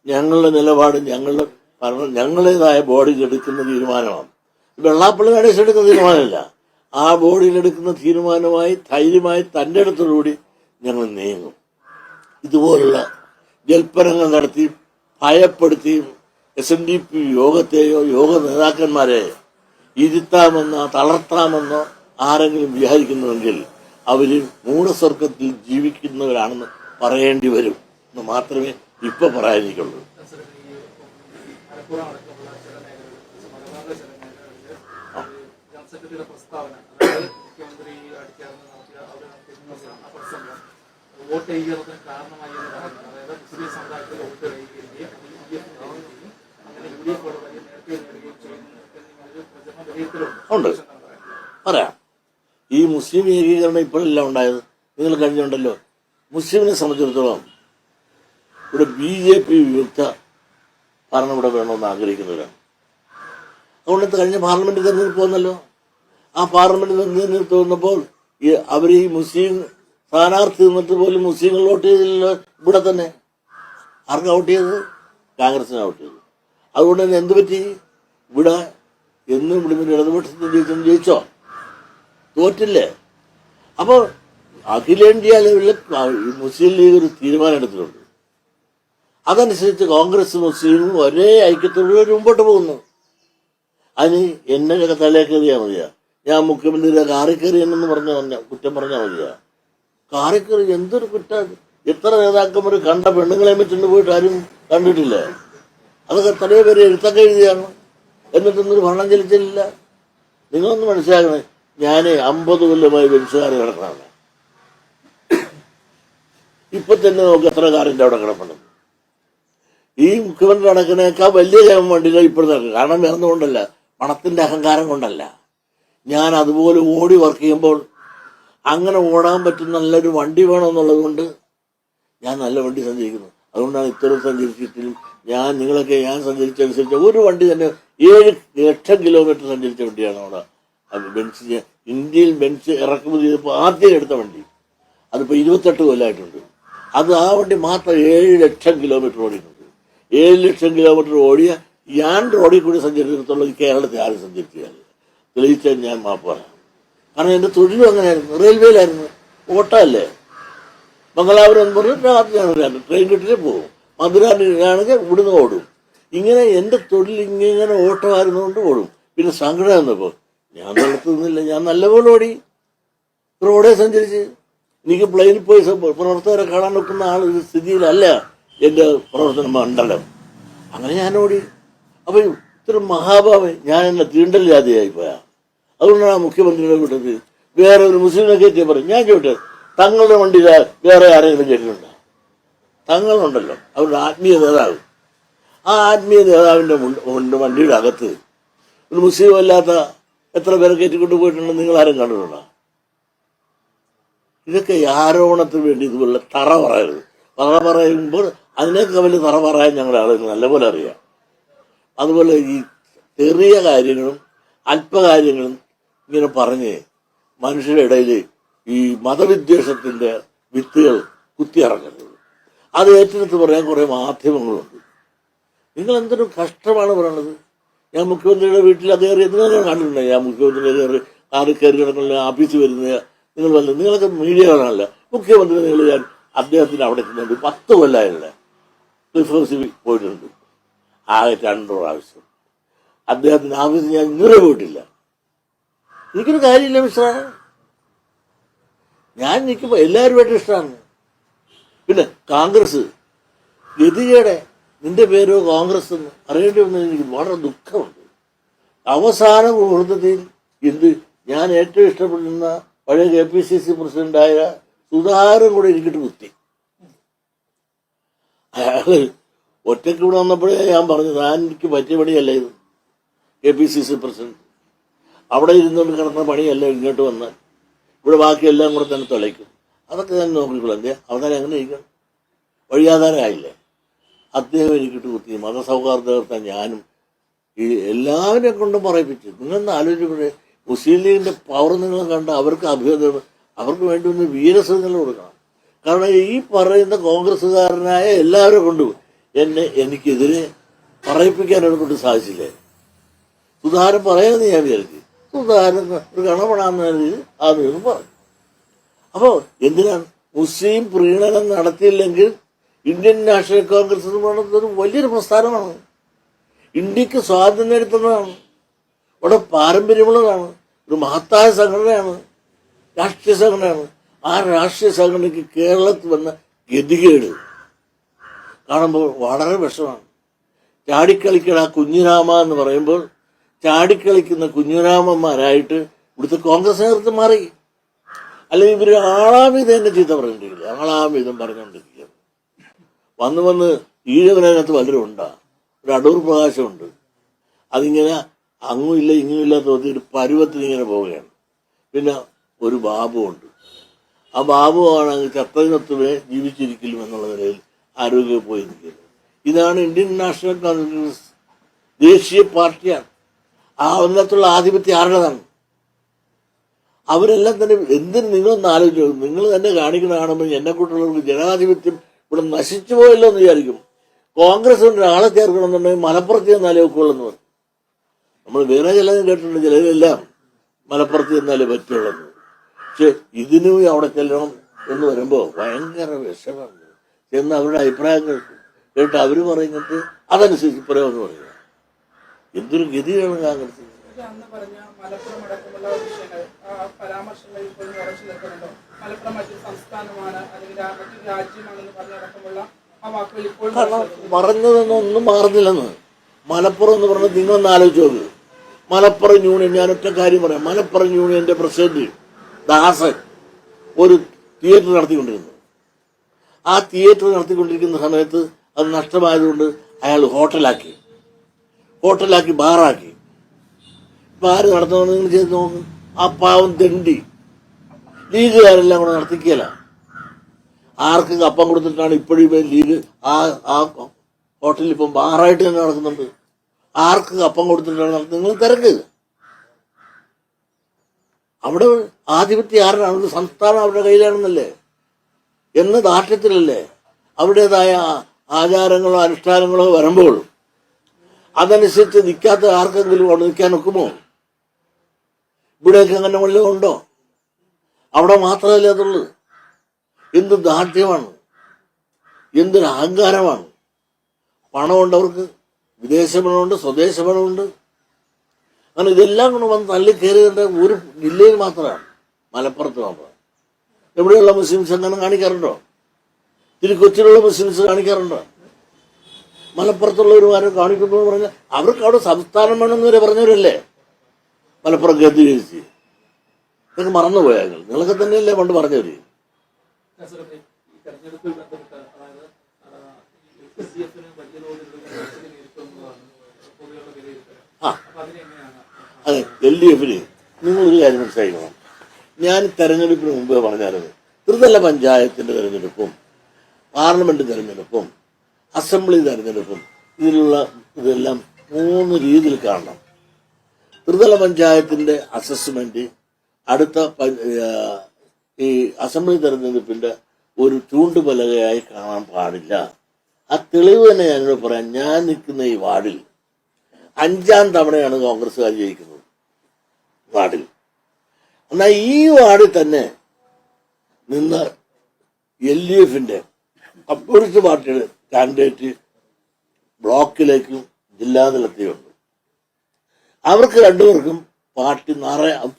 ഞങ്ങളുടെ നിലപാട് ഞങ്ങളുടേതായ ബോഡിയിൽ എടുക്കുന്ന തീരുമാനമാണ്. വെള്ളാപ്പള്ളി നടേശൻ എടുക്കുന്ന തീരുമാനമല്ല. ആ ബോഡിയിൽ എടുക്കുന്ന തീരുമാനമായി ധൈര്യമായി തൻ്റെ അടുത്തോടുകൂടി ഞങ്ങൾ നീങ്ങും. ഇതുപോലുള്ള ജൽപ്പനങ്ങൾ നടത്തി ഭയപ്പെടുത്തിയും SNDP യോഗത്തെയോ യോഗ നേതാക്കന്മാരെയോ ഇരുത്താമെന്നോ തളർത്താമെന്നോ ആരെങ്കിലും വിചാരിക്കുന്നുവെങ്കിൽ അവര് മൂഢസ്വർഗത്തിൽ ജീവിക്കുന്നവരാണെന്ന് പറയേണ്ടി വരും എന്ന് മാത്രമേ ഇപ്പൊ പറയാനിരിക്കുള്ളൂ. ഉണ്ട്, പറയാം. ഈ മുസ്ലിം ഏകീകരണം ഇപ്പോഴെല്ലാം ഉണ്ടായത് നിങ്ങൾ കഴിഞ്ഞുണ്ടല്ലോ. മുസ്ലിമിനെ സംബന്ധിച്ചിടത്തോളം ഇവിടെ BJP വിമുക്ത ഭരണം ഇവിടെ വേണമെന്ന് ആഗ്രഹിക്കുന്നവരാണ്. അതുകൊണ്ട് കഴിഞ്ഞ പാർലമെന്റ് തെരഞ്ഞെടുപ്പ് വന്നല്ലോ. ആ പാർലമെന്റ് തെരഞ്ഞെടുപ്പ് വന്നപ്പോൾ അവർ ഈ മുസ്ലിം സ്ഥാനാർത്ഥി നിന്നിട്ട് പോലും മുസ്ലിങ്ങൾ വോട്ട് ചെയ്തില്ലല്ലോ. ഇവിടെ തന്നെ ആർക്കാ വോട്ട് ചെയ്തത്? കോൺഗ്രസിനാണ് വോട്ട് ചെയ്തത്. അതുകൊണ്ട് തന്നെ എന്ത് പറ്റി? ഇവിടെ എന്നും ഇവിടെ ഇടതുപക്ഷത്തിൽ ജയിച്ചോ? തോറ്റില്ലേ? അപ്പോൾ അഖിലേന്ത്യാ ലെവലിൽ മുസ്ലിം ലീഗ് ഒരു തീരുമാനം എടുത്തിട്ടുണ്ട്. അതനുസരിച്ച് കോൺഗ്രസ് മുസ്ലിമും ഒരേ ഐക്യത്തോടുകൂടി മുമ്പോട്ട് പോകുന്നു. അതിന് എന്നെ തലേ കയറിയാൽ മതിയാ. ഞാൻ മുഖ്യമന്ത്രിയുടെ കാറിക്കറി എന്ന് കുറ്റം പറഞ്ഞാൽ മതിയാ. കാറിക്കറി എന്തൊരു കുറ്റം! എത്ര നേതാക്കന്മാർ കണ്ട പെണ്ണുങ്ങളെ വെച്ചിട്ട് പോയിട്ട് ആരും കണ്ടിട്ടില്ലേ? അതൊക്കെ എത്രയോ പേര് എഴുത്തൊക്കെ എഴുതിയാണ്. എന്നിട്ടൊന്നൊരു ഭരണം ചലിച്ചില്ല. നിങ്ങളൊന്ന് മനസ്സിലാക്കണേ. ഞാൻ 50 കൊല്ലമായി ബെൻസുകാർ കിടക്കണമാണ്. ഇപ്പൊ തന്നെ നോക്ക് എത്ര കാറിന്റെ അവിടെ കിടപ്പുണ്ടെന്ന്. ഈ മുഖ്യമന്ത്രി നടക്കുന്നേക്കാൾ വലിയ വണ്ടികൾ ഇപ്പോഴും നടക്കും. കാരണം വേറൊന്നുകൊണ്ടല്ല, പണത്തിന്റെ അഹങ്കാരം കൊണ്ടല്ല. ഞാൻ അതുപോലെ ഓടി വർക്ക് ചെയ്യുമ്പോൾ അങ്ങനെ ഓടാൻ പറ്റുന്ന നല്ലൊരു വണ്ടി വേണമെന്നുള്ളത് കൊണ്ട് ഞാൻ നല്ല വണ്ടി സഞ്ചരിക്കുന്നു. അതുകൊണ്ടാണ് ഇത്തരം സഞ്ചരിച്ചിട്ടും ഞാൻ സഞ്ചരിച്ചനുസരിച്ച് ഒരു വണ്ടി തന്നെ 7 ലക്ഷം കിലോമീറ്റർ സഞ്ചരിച്ച വണ്ടിയാണ് അവിടെ ബെൻസ്. ഇന്ത്യയിൽ ബെൻസ് ഇറക്കുമതി ചെയ്തപ്പോൾ ആദ്യം എടുത്ത വണ്ടി അതിപ്പോൾ 28 കൊല്ലമായിട്ടുണ്ട്. അത് ആ വണ്ടി മാത്രം 7 ലക്ഷം കിലോമീറ്റർ ഓടിയിട്ടുണ്ട്. 7 ലക്ഷം കിലോമീറ്റർ ഓടിയ ഞാൻ റോഡിൽ കൂടി സഞ്ചരിച്ചിടത്തോളം കേരളത്തിൽ ആരും സഞ്ചരിച്ചാൽ തെളിയിച്ചാൽ ഞാൻ മാപ്പ് പറയാം. കാരണം എൻ്റെ തൊഴിലും അങ്ങനെയായിരുന്നു. റെയിൽവേയിലായിരുന്നു. ഓട്ടമല്ലേ. മംഗലാപുരം എന്ന് പറഞ്ഞാൽ ട്രെയിൻ കിട്ടിയിട്ട് പോകും. മധുരാണെങ്കിൽ ഇവിടുന്ന് ഓടും. ഇങ്ങനെ എൻ്റെ തൊഴിൽ ഇങ്ങനെ ഓട്ടമായിരുന്നുകൊണ്ട് ഓടും. പിന്നെ സങ്കടം വന്നപ്പോൾ ഞാൻ നടത്തുന്നില്ല. ഞാൻ നല്ലപോലെ ഓടി റോഡേ സഞ്ചരിച്ച്. എനിക്ക് പ്ലെയിനിൽ പോയി പ്രവർത്തകരെ കാണാൻ വെക്കുന്ന സ്ഥിതിയിലല്ല എൻ്റെ പ്രവർത്തന മണ്ഡലം. അങ്ങനെ ഞാൻ ഓടി. അപ്പൊ ഇത്ര മഹാഭാവൻ ഞാൻ എന്നെ തീണ്ടലില്ലാതെയായി പോയാ. അതുകൊണ്ടാണ് മുഖ്യമന്ത്രിയുടെ വിട്ടത്. വേറെ ഒരു മുസ്ലിമിനെ കയറ്റിയാൽ പറയും. ഞാൻ ചോദിട്ടെ, തങ്ങളുടെ വണ്ടി വേറെ ആരെങ്കിലും കേട്ടിട്ടുണ്ടോ? തങ്ങളുണ്ടല്ലോ, അവരുടെ ആത്മീയ നേതാവ്. ആ ആത്മീയ നേതാവിൻ്റെ വണ്ടിയുടെ അകത്ത് ഒരു മുസ്ലിം അല്ലാത്ത എത്ര പേരെ കയറ്റിക്കൊണ്ട് പോയിട്ടുണ്ടെന്ന് നിങ്ങൾ ആരും കണ്ടിട്ടുണ്ടോ? ഇതൊക്കെ ആരോപണത്തിന് വേണ്ടി ഇതുപോലെ തറ പറയരുത്. തറ പറയുമ്പോൾ അതിനേക്കാൾ വലിയ തറ പറയാൻ ഞങ്ങളുടെ ആളുകൾ നല്ലപോലെ അറിയാം. അതുപോലെ ഈ ചെറിയ കാര്യങ്ങളും അല്പകാര്യങ്ങളും ഇങ്ങനെ പറഞ്ഞ് മനുഷ്യരുടെ ഇടയിൽ ഈ മതവിദ്വേഷത്തിന്റെ വിത്തുകൾ കുത്തിയിറങ്ങരുത്. അത് ഏറ്റെടുത്ത് പറയാൻ കുറേ മാധ്യമങ്ങളുണ്ട്. നിങ്ങൾ എന്തൊരു കഷ്ടമാണ് പറയണത്. ഞാൻ മുഖ്യമന്ത്രിയുടെ വീട്ടിൽ കയറി നിങ്ങൾ കണ്ടിട്ടുണ്ടോ? ഞാൻ മുഖ്യമന്ത്രിയുടെ കയറി ആറ് കയറി കിടക്കുന്ന ആഫീസിൽ വരുന്ന നിങ്ങൾ വല്ല നിങ്ങളൊക്കെ മീഡിയകളാണല്ലോ. മുഖ്യമന്ത്രി നിങ്ങൾ ഞാൻ അദ്ദേഹത്തിന് അവിടെ എത്തുന്നുണ്ട്. 10 കൊല്ലമായില്ല ക്ലിഫ് ഹൗസിൽ പോയിട്ടുണ്ട്. ആകെ 2 പ്രാവശ്യം. അദ്ദേഹത്തിൻ്റെ ആഫീസിൽ ഞാൻ ഇതുവരെ പോയിട്ടില്ല. എനിക്കൊരു കാര്യമില്ല മിസ്റ്ററാണ്. ഞാൻ നിൽക്കുമ്പോൾ എല്ലാവരുമായിട്ട് ഇഷ്ടമാണ്. പിന്നെ കോൺഗ്രസ് ഗതികേടെ നിന്റെ പേരോ കോൺഗ്രസ് എന്ന് അറിയേണ്ടി വന്നതിൽ എനിക്ക് വളരെ ദുഃഖമുണ്ട്. അവസാന മുഹൂർത്തത്തിൽ ഞാൻ ഏറ്റവും ഇഷ്ടപ്പെടുന്ന പഴയ KPCC പ്രസിഡന്റായ സുധാകരൻ കൂടെ എനിക്കിട്ട് കുത്തി. അയാള് ഒറ്റയ്ക്ക് ഇവിടെ വന്നപ്പോഴേ ഞാൻ പറഞ്ഞു, എനിക്ക് പറ്റിയ പണിയല്ല ഇത്. KPCC പ്രസിഡന്റ് അവിടെ ഇരുന്നുകൊണ്ട് കിടന്ന പണിയല്ല. ഇങ്ങോട്ട് വന്നാൽ ഇവിടെ ബാക്കിയെല്ലാം കൂടെ തന്നെ തുളയ്ക്കും. അതൊക്കെ ഞാൻ നോക്കിക്കൊള്ളാം. അവതാരം എങ്ങനെ ഇരിക്കണം? വഴിയാധാരമായില്ലേ? അദ്ദേഹം എനിക്കിട്ട് കുത്തി. മതസൗഹാർദ്ദത്തെ ഞാനും ഈ എല്ലാവരെയും കൊണ്ടും പറയിപ്പിച്ചു. നിങ്ങളൊന്ന് ആലോചിക്കട്ടെ, മുസ്ലിം ലീഗിൻ്റെ പവർ നിങ്ങൾ കണ്ട അവർക്ക് അവർക്ക് വേണ്ടി ഒന്ന് വീരസ്വങ്ങൾ കൊടുക്കണം. കാരണം ഈ പറയുന്ന കോൺഗ്രസ്സുകാരനായ എല്ലാവരും കൊണ്ടും എനിക്കെതിരെ പറയിപ്പിക്കാൻ അവരെ കൊണ്ട് സാധിച്ചില്ലേ? സുധാകരൻ പറയാമെന്ന് ഞാൻ വിചാരിച്ചു. സുധാകരൻ ഒരു ഗണപണാന്ന് ആദ്യം പറഞ്ഞു. അപ്പോൾ എന്തിനാണ് മുസ്ലിം പ്രീണനം നടത്തിയില്ലെങ്കിൽ ഇന്ത്യൻ നാഷണൽ കോൺഗ്രസ് എന്ന് പറയുന്നത് ഒരു വലിയൊരു പ്രസ്ഥാനമാണ്. ഇന്ത്യക്ക് സ്വാതന്ത്ര്യം നേടുന്നതാണ്. ഇവിടെ പാരമ്പര്യമുള്ളതാണ്. ഒരു മഹത്തായ സംഘടനയാണ്, രാഷ്ട്രീയ സംഘടനയാണ്. ആ രാഷ്ട്രീയ സംഘടനയ്ക്ക് കേരളത്തിൽ വന്ന ഗതികേട് കാണുമ്പോൾ വളരെ വിഷമാണ്. ചാടിക്കളിക്കണ കുഞ്ഞിരാമ എന്ന് പറയുമ്പോൾ ചാടിക്കളിക്കുന്ന കുഞ്ഞിരാമന്മാരായിട്ട് ഇവിടുത്തെ കോൺഗ്രസ് നേതൃത്വം മാറി. അല്ലെങ്കിൽ ഇവർ ആളാമിതം എന്നെ ചീത്ത പറഞ്ഞിട്ടില്ല, ആളാമിതം പറഞ്ഞുകൊണ്ടിരിക്കുക. വന്ന് ഈഴവനകത്ത് പലരും ഉണ്ടാ. ഒരു അടൂർ പ്രകാശമുണ്ട്. അതിങ്ങനെ അങ്ങുമില്ല ഇങ്ങുമില്ല തോന്നി ഒരു പരുവത്തിന് ഇങ്ങനെ പോവുകയാണ്. പിന്നെ ഒരു ബാബുണ്ട്. ആ ബാബുവാണ് ചത്തതിനൊത്തുമേ ജീവിച്ചിരിക്കലും എന്നുള്ള നിലയിൽ ആരോഗ്യം പോയി നിൽക്കുന്നത്. ഇതാണ് ഇന്ത്യൻ നാഷണൽ കോൺഗ്രസ്, ദേശീയ പാർട്ടിയാണ്. ആ ഒന്നത്തുള്ള ആധിപത്യം ആരുടേതാണ്? അവരെല്ലാം തന്നെ എന്തിന് നിങ്ങളൊന്ന് ആലോചിച്ചു. നിങ്ങൾ തന്നെ കാണിക്കുന്ന കാണുമ്പോൾ എന്നെക്കൂട്ടുള്ളവർക്ക് ജനാധിപത്യം ഇവിടെ നശിച്ചു പോയല്ലോ എന്ന് വിചാരിക്കും. കോൺഗ്രസിന് ഒരാളെ ചേർക്കണമെന്നുണ്ടെങ്കിൽ മലപ്പുറത്ത് ചെന്നാലേ ഒക്കുള്ളെന്ന് പറയും. നമ്മൾ വേറെ ചിലതും കേട്ടിട്ടുണ്ട്, ചിലരെല്ലാം മലപ്പുറത്ത് ചെന്നാലേ പറ്റുള്ളൂ. പക്ഷെ ഇതിനും അവിടെ ചെല്ലണം എന്ന് വരുമ്പോൾ ഭയങ്കര വിഷമാണ്. ചെന്ന് അവരുടെ അഭിപ്രായം കേട്ട് അവർ പറയുന്നത് അതനുസരിച്ച് പറയാമെന്ന് പറയുക. എന്തൊരു ഗതിയാണ് കോൺഗ്രസ്. മലപ്പുറം അടക്കമുള്ള വിഷയങ്ങൾ പരാമർശങ്ങളിൽ ഇപ്പോഴും ഉറച്ചു നിൽക്കുന്നുണ്ടോ? മലപ്പുറം മറ്റൊരു സംസ്ഥാനമാണ് അല്ലെങ്കിൽ മറ്റൊരു രാജ്യമാണെന്ന് പറഞ്ഞടക്കമുള്ള ആ വാക്കുകൾ ഇപ്പോഴും പറഞ്ഞതൊന്നും മാറുന്നില്ലെന്ന്. മലപ്പുറം എന്ന് പറഞ്ഞാൽ നിങ്ങളൊന്ന് ആലോചിച്ച് നോക്ക്. മലപ്പുറം യൂണിയൻ, ഞാനൊറ്റ കാര്യം പറയാം. മലപ്പുറം യൂണിയന്റെ പ്രസിഡന്റ് ദാസൻ ഒരു തിയേറ്റർ നടത്തിക്കൊണ്ടിരുന്നു. ആ തിയേറ്റർ നടത്തിക്കൊണ്ടിരിക്കുന്ന സമയത്ത് അത് നഷ്ടമായതുകൊണ്ട് അയാൾ ഹോട്ടലാക്കി ബാറാക്കി. ഇപ്പം ആര് നടത്തുന്നത് നിങ്ങൾ ചെയ്ത് നോക്കും. ആ പാവം തെണ്ടി ലീഗുകാരെല്ലാം കൂടെ നടത്തിക്കല. ആർക്ക് കപ്പം കൊടുത്തിട്ടാണ് ഇപ്പോഴും ലീഗ് ആ ഹോട്ടലിൽ ഇപ്പം ബാറായിട്ട് തന്നെ നടക്കുന്നുണ്ട്. ആർക്ക് കപ്പം കൊടുത്തിട്ടാണ് നടത്തുന്നത് നിങ്ങൾ തിരക്ക്. അവിടെ ആധിപത്യം ആരാണ്? സംസ്ഥാനം അവരുടെ കയ്യിലാണെന്നല്ലേ, എന്ന ദാർഢ്യത്തിലല്ലേ. അവരുടേതായ ആചാരങ്ങളോ അനുഷ്ഠാനങ്ങളോ വരുമ്പോൾ അതനുസരിച്ച് നിൽക്കാത്ത ആർക്കെങ്കിലും അവിടെ നിൽക്കാൻ ഒക്കുമോ? ഇവിടെയൊക്കെ അങ്ങനെ വല്ലതും ഉണ്ടോ? അവിടെ മാത്രമല്ല അതുള്ളത്. എന്ത് ദാർഢ്യമാണ്, എന്തൊരു അഹങ്കാരമാണ്. പണമുണ്ട് അവർക്ക്, വിദേശ പണമുണ്ട്, സ്വദേശ പണമുണ്ട്. അങ്ങനെ ഇതെല്ലാം കൊണ്ട് വന്ന് തള്ളി കയറിയതിൻ്റെ ഒരു ജില്ലയിൽ മാത്രമാണ്, മലപ്പുറത്ത് മാത്രമാണ്. എവിടെയുള്ള മുസ്ലിംസ് അങ്ങനെ കാണിക്കാറുണ്ടോ? ഇതിൽ കൊച്ചിയിലുള്ള മുസ്ലിംസ് കാണിക്കാറുണ്ടോ? മലപ്പുറത്തുള്ളവരുമാരും കാണിക്കുന്നു എന്ന് പറഞ്ഞാൽ അവർക്ക് അവിടെ സംസ്ഥാനം വേണമെന്ന് വരെ പറഞ്ഞവരല്ലേ മലപ്പുറം കേന്ദ്രീകരിച്ച്. ഇതൊക്കെ മറന്നുപോയാൽ നിങ്ങളൊക്കെ തന്നെയല്ലേ പണ്ട് പറഞ്ഞവര്. അതെ, LDFന് നിങ്ങളൊരു കാര്യം മനസ്സിലാക്കണം. ഞാൻ തെരഞ്ഞെടുപ്പിന് മുമ്പേ പറഞ്ഞായിരുന്നു, ത്രിതല പഞ്ചായത്തിന്റെ തെരഞ്ഞെടുപ്പും പാർലമെന്റ് തെരഞ്ഞെടുപ്പും അസംബ്ലി തെരഞ്ഞെടുപ്പും ഇതെല്ലാം 3 രീതിയിൽ കാണണം. ത്രിതല പഞ്ചായത്തിന്റെ അസസ്മെന്റ്, അടുത്ത ഈ അസംബ്ലി തെരഞ്ഞെടുപ്പിന്റെ ഒരു ചൂണ്ടുപലകയായി കാണാൻ പാടില്ല. ആ തെളിവ് തന്നെ ഞാനിവിടെ പറയാം. ഞാൻ നിൽക്കുന്ന ഈ വാർഡിൽ 5ാം തവണയാണ് കോൺഗ്രസ്സുകാർ ജയിക്കുന്നത് വാർഡിൽ. എന്നാൽ ഈ വാർഡിൽ തന്നെ നിന്ന് LDF-ന്റെ കമ്മ്യൂണിസ്റ്റ് പാർട്ടിയുടെ കാൻഡിഡേറ്റ് ബ്ലോക്കിലേക്കും ജില്ലാതലത്തിലുണ്ട്. അവർക്ക് രണ്ടുപേർക്കും പാർട്ടി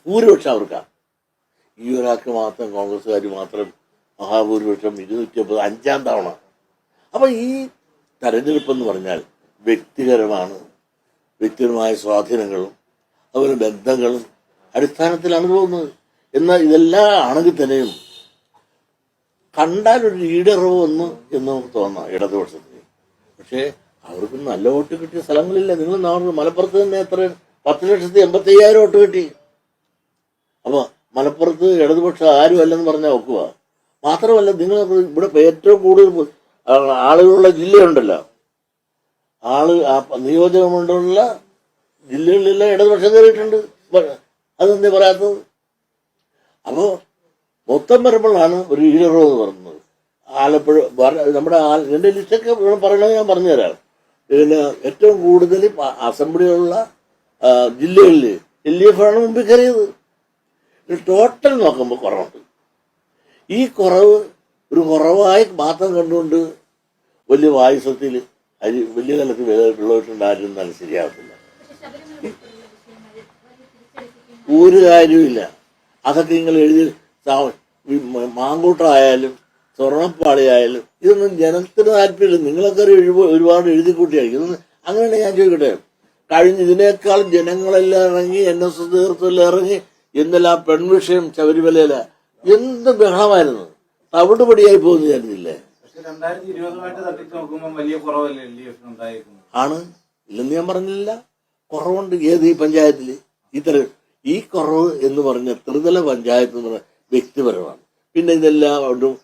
ഭൂരിപക്ഷം അവർക്കാണ്. ഈ ഒരാൾക്ക് മാത്രം കോൺഗ്രസ്സുകാർ മാത്രം മഹാഭൂരിപക്ഷം 250 5ാം തവണ. അപ്പൊ ഈ തെരഞ്ഞെടുപ്പെന്ന് പറഞ്ഞാൽ വ്യക്തിപരമാണ്. വ്യക്തിപരമായ സ്വാധീനങ്ങളും അതുപോലെ ബന്ധങ്ങളും അടിസ്ഥാനത്തിലാണ് പോകുന്നത്. എന്നാൽ ഇതെല്ലാം ആണെങ്കിൽ തന്നെയും കണ്ടാൽ ഒരു ലീഡറോ ഒന്ന് എന്ന് നമുക്ക് തോന്നാം ഇടതുപക്ഷത്തിന്. പക്ഷേ അവർക്ക് നല്ല വോട്ട് കിട്ടിയ സ്ഥലങ്ങളില്ല. നിങ്ങൾ മലപ്പുറത്ത് തന്നെ എത്ര 10,85,000 വോട്ട് കിട്ടി. അപ്പൊ മലപ്പുറത്ത് ഇടതുപക്ഷം ആരും അല്ലെന്ന് പറഞ്ഞാൽ ഒക്കുക. മാത്രമല്ല, നിങ്ങൾ ഇവിടെ ഏറ്റവും കൂടുതൽ ആളുകളുള്ള ജില്ലയുണ്ടല്ലോ, നിയോജകമണ്ഡലമുള്ള ജില്ലകളിലെല്ലാം ഇടതുപക്ഷം കയറിയിട്ടുണ്ട്. അതെന്തേ പറയാത്തത്? അപ്പോൾ മൊത്തം വരുമ്പോഴാണ് ഒരു ലീഡറോ എന്ന് പറയുന്നത്. ആലപ്പുഴ നമ്മുടെ എൻ്റെ ലിസ്റ്റൊക്കെ പറയണമെങ്കിൽ ഞാൻ പറഞ്ഞുതരാം. പിന്നെ ഏറ്റവും കൂടുതൽ അസംബ്ലിയുള്ള ജില്ലകളിൽ LDF ആണ് മുമ്പിൽ കയറിയത്. ടോട്ടൽ നോക്കുമ്പോൾ കുറവുണ്ട്. ഈ കുറവ് ഒരു കുറവായി മാത്രം കണ്ടുകൊണ്ട് വലിയ വായുസത്തിൽ വലിയ തലത്തിൽ വെള്ളമിട്ടുണ്ടായിരുന്നാലും ശരിയാകത്തില്ല. ഒരു കാര്യമില്ല. അതൊക്കെ നിങ്ങൾ എഴുതി മാങ്കൂട്ടമായാലും സ്വർണ്ണപ്പാളിയായാലും ഇതൊന്നും ജനത്തിന് താല്പര്യമില്ല. നിങ്ങളൊക്കെ ഒരുപാട് എഴുതി കൂട്ടിയായിരിക്കും. ഇതൊന്നും അങ്ങനെയാണ്. ഞാൻ ചോദിക്കട്ടെ, ഇതിനേക്കാൾ ജനങ്ങളെല്ലാം ഇറങ്ങി NSS നേതൃത്വമെല്ലാം ഇറങ്ങി എന്തെല്ലാം പെൺവിഷയം ശബരിമലയില എന്ത് ബഹളമായിരുന്നു. തവിടുപടിയായി പോകുന്നു ചേർന്നില്ലേ? ആണ് ഇല്ലെന്ന് ഞാൻ പറഞ്ഞില്ല. കുറവുണ്ട്. ഏത് ഈ പഞ്ചായത്തിൽ ഈ കുറവ് എന്ന് പറഞ്ഞ ത്രിതല പഞ്ചായത്ത് എന്ന് പറഞ്ഞ വ്യക്തിപരമാണ്. പിന്നെ ഇതെല്ലാം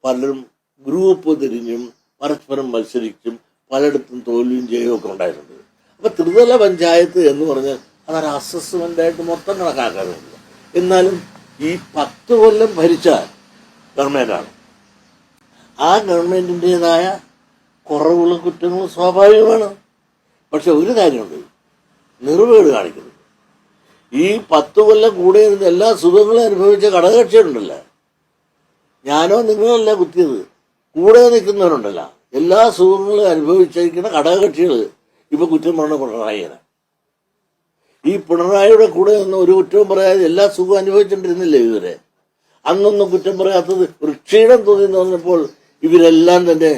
പലരും ഗ്രൂപ്പ് തിരിഞ്ഞും പരസ്പരം മത്സരിച്ചും പലയിടത്തും തോൽവിയും ജയവും ഒക്കെ ഉണ്ടായിട്ടുണ്ട്. അപ്പൊ ത്രിതല പഞ്ചായത്ത് എന്ന് പറഞ്ഞാൽ അതൊരു അസസ്മെന്റായിട്ട് മൊത്തം കണക്കാക്കാറുണ്ട്. എന്നാലും ഈ 10 കൊല്ലം ഭരിച്ച ഗവൺമെന്റാണ്. ആ ഗവൺമെന്റിൻ്റെതായ കുറവുകളും കുറ്റങ്ങളും സ്വാഭാവികമാണ്. പക്ഷെ ഒരു കാര്യമുണ്ട്, നിർവേട് കാണിക്കുന്നത്. ഈ 10 കൊല്ലം കൂടെ ഇരുന്ന് എല്ലാ സുഖങ്ങളും അനുഭവിച്ച ഘടകകക്ഷികളുണ്ടല്ലോ, ഞാനോ നിങ്ങളല്ല കുത്തിയത്, കൂടെ നിൽക്കുന്നവരുണ്ടല്ല, എല്ലാ സുഖങ്ങളും അനുഭവിച്ചിരിക്കുന്ന ഘടകകക്ഷികൾ ഇപ്പൊ കുറ്റം പറഞ്ഞ പിണറായിയാണ്. ഈ പിണറായിയുടെ കൂടെ നിന്ന് ഒരു കുറ്റവും പറയാതെ എല്ലാ സുഖവും അനുഭവിച്ചിട്ടിരുന്നില്ലേ ഇവരെ? അന്നൊന്നും കുറ്റം പറയാത്തത് ഒരു ക്ഷീണം തോന്നി പറഞ്ഞപ്പോൾ ഇവരെല്ലാം തന്നെ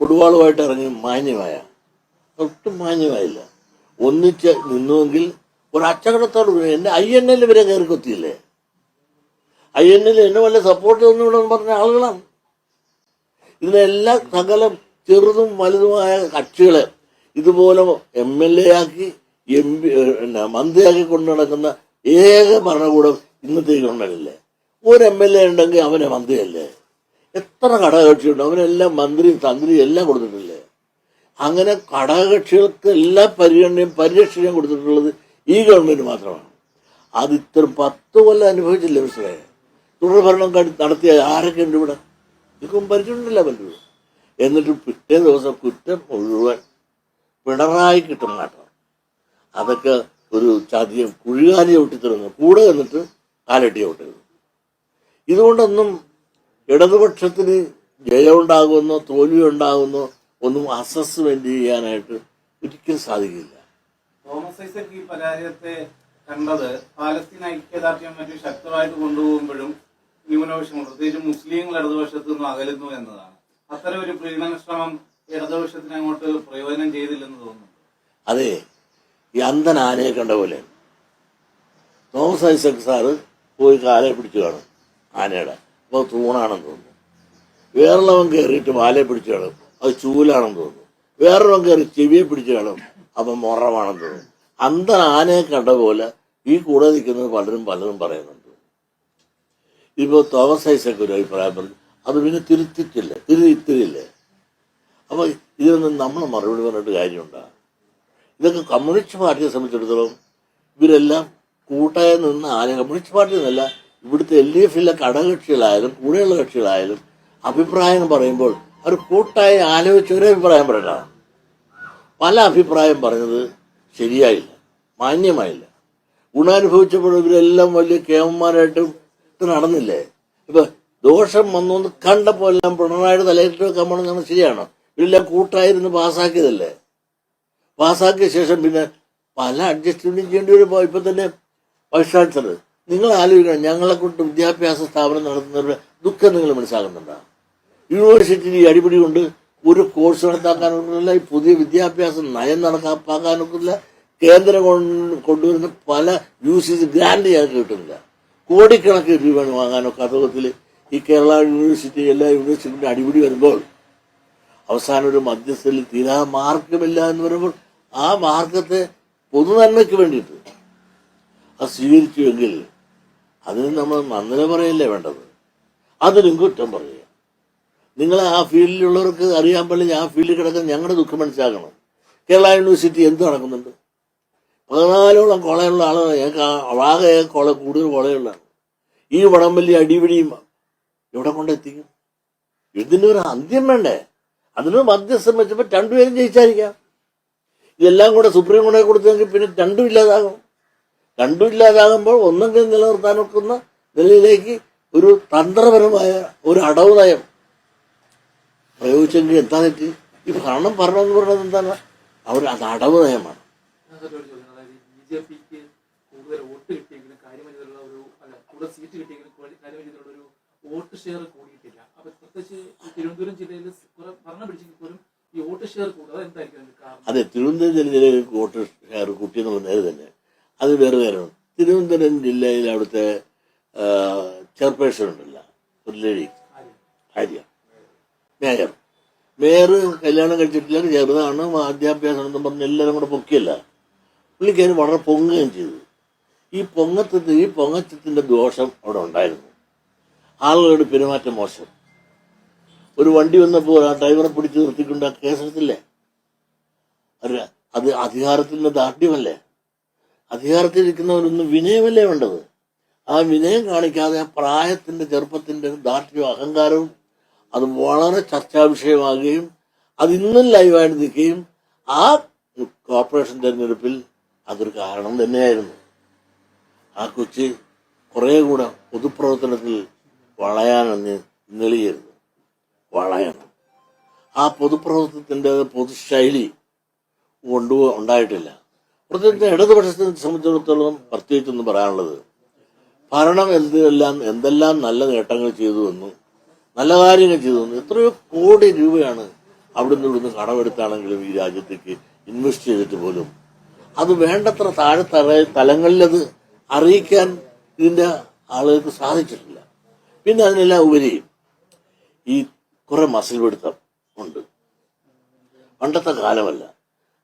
കൊടുവാളുമായിട്ട് ഇറങ്ങി മാന്യമായ, ഒട്ടും മാന്യമായില്ല. ഒന്നിച്ച് നിന്നുവെങ്കിൽ ഒരു അച്ചകടത്തോട് എന്നെ INL വരെ കയറി കൊത്തിയില്ലേ? INL എന്നെ വല്ല സപ്പോർട്ട് തന്നിവിടെ പറഞ്ഞ ആളുകളാണ്. ഇതിനെല്ലാം സകലം ചെറുതും വലുതുമായ കക്ഷികളെ ഇതുപോലെ MLA ആക്കി മന്ത്രിയാക്കി കൊണ്ടു നടക്കുന്ന ഏക ഭരണകൂടം ഇന്നത്തേക്ക് ഉണ്ടല്ലേ? ഒരു MLA ഉണ്ടെങ്കിൽ അവനെ മന്ത്രിയല്ലേ? എത്ര ഘടകകക്ഷിയുണ്ട്, അവനെല്ലാം മന്ത്രിയും തന്ത്രിയും എല്ലാം കൊടുത്തിട്ടില്ലേ? അങ്ങനെ ഘടകകക്ഷികൾക്ക് എല്ലാ പരിഗണനയും പരിരക്ഷയും കൊടുത്തിട്ടുള്ളത് ഈ ഗവൺമെന്റ് മാത്രമാണ്. അത് ഇത്തരം 10 കൊല്ലം അനുഭവിച്ചില്ല മനസ്സിലായ. തുടർ ഭരണം നടത്തിയ ആരൊക്കെ ഉണ്ട് ഇവിടെ? ഇതൊന്നും പരിചയമില്ല പലരും. എന്നിട്ട് പിറ്റേ ദിവസം കുറ്റം മുഴുവൻ പിണറായി കിട്ടും മാറ്റം. അതൊക്കെ ഒരു ചതിയും കുഴികാലി ഒട്ടിത്തിരുന്നു കൂടെ എന്നിട്ട് കാലട്ടി ഒട്ടിരുന്നു. ഇതുകൊണ്ടൊന്നും ഇടതുപക്ഷത്തിന് ജയമുണ്ടാകുമെന്നോ തോൽവി ഉണ്ടാകുമെന്നോ ഒന്നും അസസ്മെന്റ് ചെയ്യാനായിട്ട് ഒരിക്കലും സാധിക്കില്ല. തോമസ് ഐസക് ഈ പരാജയത്തെ കണ്ടത് പാലസ്തീൻ ഐക്യദാർഢ്യം മറ്റും ശക്തമായിട്ട് കൊണ്ടുപോകുമ്പോഴും ന്യൂനപക്ഷങ്ങൾ പ്രത്യേകിച്ച് മുസ്ലിങ്ങൾ ഇടതുപക്ഷത്തു നിന്നും അകലുന്നു എന്നതാണ്. അത്തരം ഒരു പ്രീണന ശ്രമം ഇടതുപക്ഷത്തിന് അങ്ങോട്ട് പ്രയോജനം ചെയ്തില്ലെന്ന് തോന്നുന്നു. അതെ, ഈ അന്ധൻ ആനയെ കണ്ട പോലെ തോമസ് ഐസക് സാറ് പോയി കാലെ പിടിച്ചു കാണും ആനയുടെ, അപ്പോൾ തൂണാണെന്ന് തോന്നുന്നു. വേറെള്ളവൻ കയറിയിട്ട് വാലയെ പിടിച്ചു കാണും, അത് ചൂലാണെന്ന് തോന്നുന്നു. വേറൊരുവൻ കയറി ചെവിയെ പിടിച്ചു കാണും, അപ്പം മൊറമാണെന്ന് തോന്നുന്നു. അന്ധൻ ആനയെ കണ്ട പോലെ ഈ കൂടെ നിൽക്കുന്നത് പലരും പറയുന്നുണ്ട്. ഇപ്പോൾ തോമസ് ഐസക് ഒരു അഭിപ്രായം പറഞ്ഞു, അത് പിന്നെ തിരുത്തിയില്ലേ. അപ്പോൾ ഇതിനൊന്നും നമ്മൾ മറുപടി പറഞ്ഞിട്ട് കാര്യമുണ്ടോ? ഇതൊക്കെ കമ്മ്യൂണിസ്റ്റ് പാർട്ടിയെ സംബന്ധിച്ചിടത്തോളം ഇവരെല്ലാം കൂട്ടായി നിന്ന് കമ്മ്യൂണിസ്റ്റ് പാർട്ടി എന്നല്ല, ഇവിടുത്തെ LDF ഘടകകക്ഷികളായാലും കൂടെയുള്ള കക്ഷികളായാലും അഭിപ്രായം പറയുമ്പോൾ അവർ കൂട്ടായി ആലോചിച്ച് ഒരേ അഭിപ്രായം പറയണം. പല അഭിപ്രായം പറഞ്ഞത് ശരിയായില്ല, മാന്യമായില്ല. ഗുണാനുഭവിച്ചപ്പോൾ ഇവരെല്ലാം വലിയ കേമന്മാരായിട്ട് നടന്നില്ലേ? ഇപ്പൊ ദോഷം വന്നു എന്ന് കണ്ടപ്പോൾ എല്ലാം പിണറായിയുടെ തലയിട്ട് വെക്കാൻ പോണെന്നാണ്. ശരിയാണോ? ഇവരെല്ലാം കൂട്ടായിരുന്നു പാസ്സാക്കിയതല്ലേ. പാസ്സാക്കിയ ശേഷം പിന്നെ പല അഡ്ജസ്റ്റ്മെന്റും ചെയ്യേണ്ടി വരുമ്പോൾ ഇപ്പൊ തന്നെ വൈസ് ചാൻസലർ, നിങ്ങൾ ആലോചിക്കണം, ഞങ്ങളെ കൊണ്ട് വിദ്യാഭ്യാസ സ്ഥാപനം നടത്തുന്നവരുടെ ദുഃഖം നിങ്ങൾ മനസ്സിലാക്കുന്നുണ്ടോ? യൂണിവേഴ്സിറ്റിയിൽ അടിപിടി കൊണ്ട് ഒരു കോഴ്സ് നടത്താക്കാനൊക്കില്ല, ഈ പുതിയ വിദ്യാഭ്യാസ നയം നടപ്പാക്കാനൊക്കില്ല, കേന്ദ്രം കൊണ്ടുവരുന്ന പല യൂസേജ് ഗ്രാൻഡ് ഞങ്ങൾക്ക് കിട്ടുന്നില്ല. കോടിക്കണക്കിന് രൂപയാണ് വാങ്ങാനൊക്കെ. അതോത്തിൽ ഈ കേരള യൂണിവേഴ്സിറ്റി എല്ലാ യൂണിവേഴ്സിറ്റിയുടെ അടിപിടി വരുമ്പോൾ അവസാനം ഒരു മധ്യസ്ഥയിൽ തീരാ മാർഗമില്ല എന്ന് പറയുമ്പോൾ ആ മാർഗത്തെ പൊതുനന്മയ്ക്ക് വേണ്ടിയിട്ട് അത് സ്വീകരിച്ചുവെങ്കിൽ അതിന് നമ്മൾ നന്ദി പറയല്ലേ വേണ്ടത്, അതിനും കുറ്റം പറയുക. നിങ്ങൾ ആ ഫീൽഡിലുള്ളവർക്ക് അറിയാൻ പാടില്ല, ആ ഫീൽഡിൽ കിടക്കുന്ന ഞങ്ങളുടെ ദുഃഖം മനസ്സിലാക്കണം. കേരള യൂണിവേഴ്സിറ്റി എന്ത് നടക്കുന്നുണ്ട്? 14ഓളം കോളേജുള്ള ആളുകൾ, ഞങ്ങൾക്ക് ആകെ കൂടുതൽ കോളേജുള്ളതാണ്. ഈ വടംവലി അടിപിടിയും എവിടെ കൊണ്ടെത്തിക്കും? ഇതിനൊരു അന്ത്യം വേണ്ടേ? അതിനൊരു മധ്യസ്ഥം വെച്ചപ്പോൾ രണ്ടുപേരും ജയിച്ചായിരിക്കാം. ഇതെല്ലാം കൂടെ സുപ്രീം കോടതി കൊടുത്തെങ്കിൽ പിന്നെ രണ്ടും ഇല്ലാതാകും. രണ്ടും ഇല്ലാതാകുമ്പോൾ ഒന്നെങ്കിൽ നിലനിർത്താനൊക്കുന്ന നിലയിലേക്ക് ഒരു തന്ത്രപരമായ ഒരു അടവ് നയം പ്രയോഗിച്ചെങ്കിൽ എന്താ തെറ്റ്? ഈ ഭരണം എന്ന് പറയുന്നത് എന്താണ്? അത് അടവ് നയമാണ്. ബിജെപിക്ക് കൂടുതൽ വോട്ട് കിട്ടിയെങ്കിലും കാര്യമല്ല കൂടുതൽ സീറ്റ് കിട്ടിയെങ്കിലും കാര്യമല്ല ഒരു വോട്ട് ഷെയർ കൂടിയിട്ടില്ല. അപ്പൊ പ്രത്യേകിച്ച് തിരുവനന്തപുരം ജില്ലയിൽ ഭരണം പിടിച്ചെങ്കിൽ പോലും ഈ വോട്ട് ഷെയർ കൂടുതൽ എന്തായിരിക്കും കാരണം? അതെ, തിരുവനന്തപുരം ജില്ലയിൽ വോട്ട് ഷെയർ കൂട്ടിയെന്ന് പറഞ്ഞത് തന്നെ അത് വേറെ കാര്യമാണ്. തിരുവനന്തപുരം ജില്ലയിൽ അവിടുത്തെ ചെയർപേഴ്സൺ ഉണ്ടല്ല, ഒരു ലേഡി ആര്യ, മേയർ കല്യാണം കഴിച്ചിട്ടില്ല, ചെറുതാണ്, വിദ്യാഭ്യാസം എന്ന് പറഞ്ഞ് എല്ലാവരും കൂടെ പൊക്കിയല്ല. പുള്ളിക്കാരി വളരെ പൊങ്ങുകയും ചെയ്തു. ഈ പൊങ്ങച്ചത്തിന്റെ ദോഷം അവിടെ ഉണ്ടായിരുന്നു. ആളുകളുടെ പെരുമാറ്റം മോശം. ഒരു വണ്ടി വന്നപ്പോൾ ആ ഡ്രൈവറെ പിടിച്ച് നിർത്തിക്കൊണ്ട് ആ കേസെടുത്തില്ലേ? അത് അധികാരത്തിന്റെ ദാർഢ്യമല്ലേ? അധികാരത്തിലിരിക്കുന്നവരൊന്നും വിനയമല്ലേ വേണ്ടത്? ആ വിനയം കാണിക്കാതെ ആ പ്രായത്തിന്റെ ചെറുപ്പത്തിന്റെ ദാർഢ്യവും അഹങ്കാരവും അത് വളരെ ചർച്ചാ വിഷയമാകുകയും അത് ഇന്നും ലൈവായിട്ട് നിൽക്കുകയും ആ കോർപ്പറേഷൻ തെരഞ്ഞെടുപ്പിൽ അതൊരു കാരണം തന്നെയായിരുന്നു. ആ കൊച്ചി കുറേ കൂടെ പൊതുപ്രവർത്തനത്തിൽ വളയാനെന്ന് നെളിയരുത്, വളയണം. ആ പൊതുപ്രവർത്തനത്തിൻ്റെ പൊതുശൈലി ഉണ്ടായിട്ടില്ല. പ്രത്യേകിച്ച് ഇടതുപക്ഷത്തെ സംബന്ധിച്ചിടത്തോളം പ്രത്യേകിച്ചൊന്നും പറയാനുള്ളത്, ഭരണം എന്തെല്ലാം നല്ല നേട്ടങ്ങൾ ചെയ്തു വന്നു, നല്ല കാര്യങ്ങൾ ചെയ്തു വന്നു. എത്രയോ കോടി രൂപയാണ് അവിടുന്ന് ഇവിടുന്ന് കടമെടുത്താണെങ്കിലും ഈ രാജ്യത്തേക്ക് ഇൻവെസ്റ്റ് ചെയ്തിട്ട് പോലും അത് വേണ്ടത്ര താഴെ തലങ്ങളിലത് അറിയിക്കാൻ ഇതിൻ്റെ ആളുകൾക്ക് സാധിച്ചിട്ടില്ല. പിന്നെ അതിനെല്ലാം ഉപരി ഈ കുറെ മസിൽ പിടുത്തം ഉണ്ട്. പണ്ടത്തെ കാലമല്ല.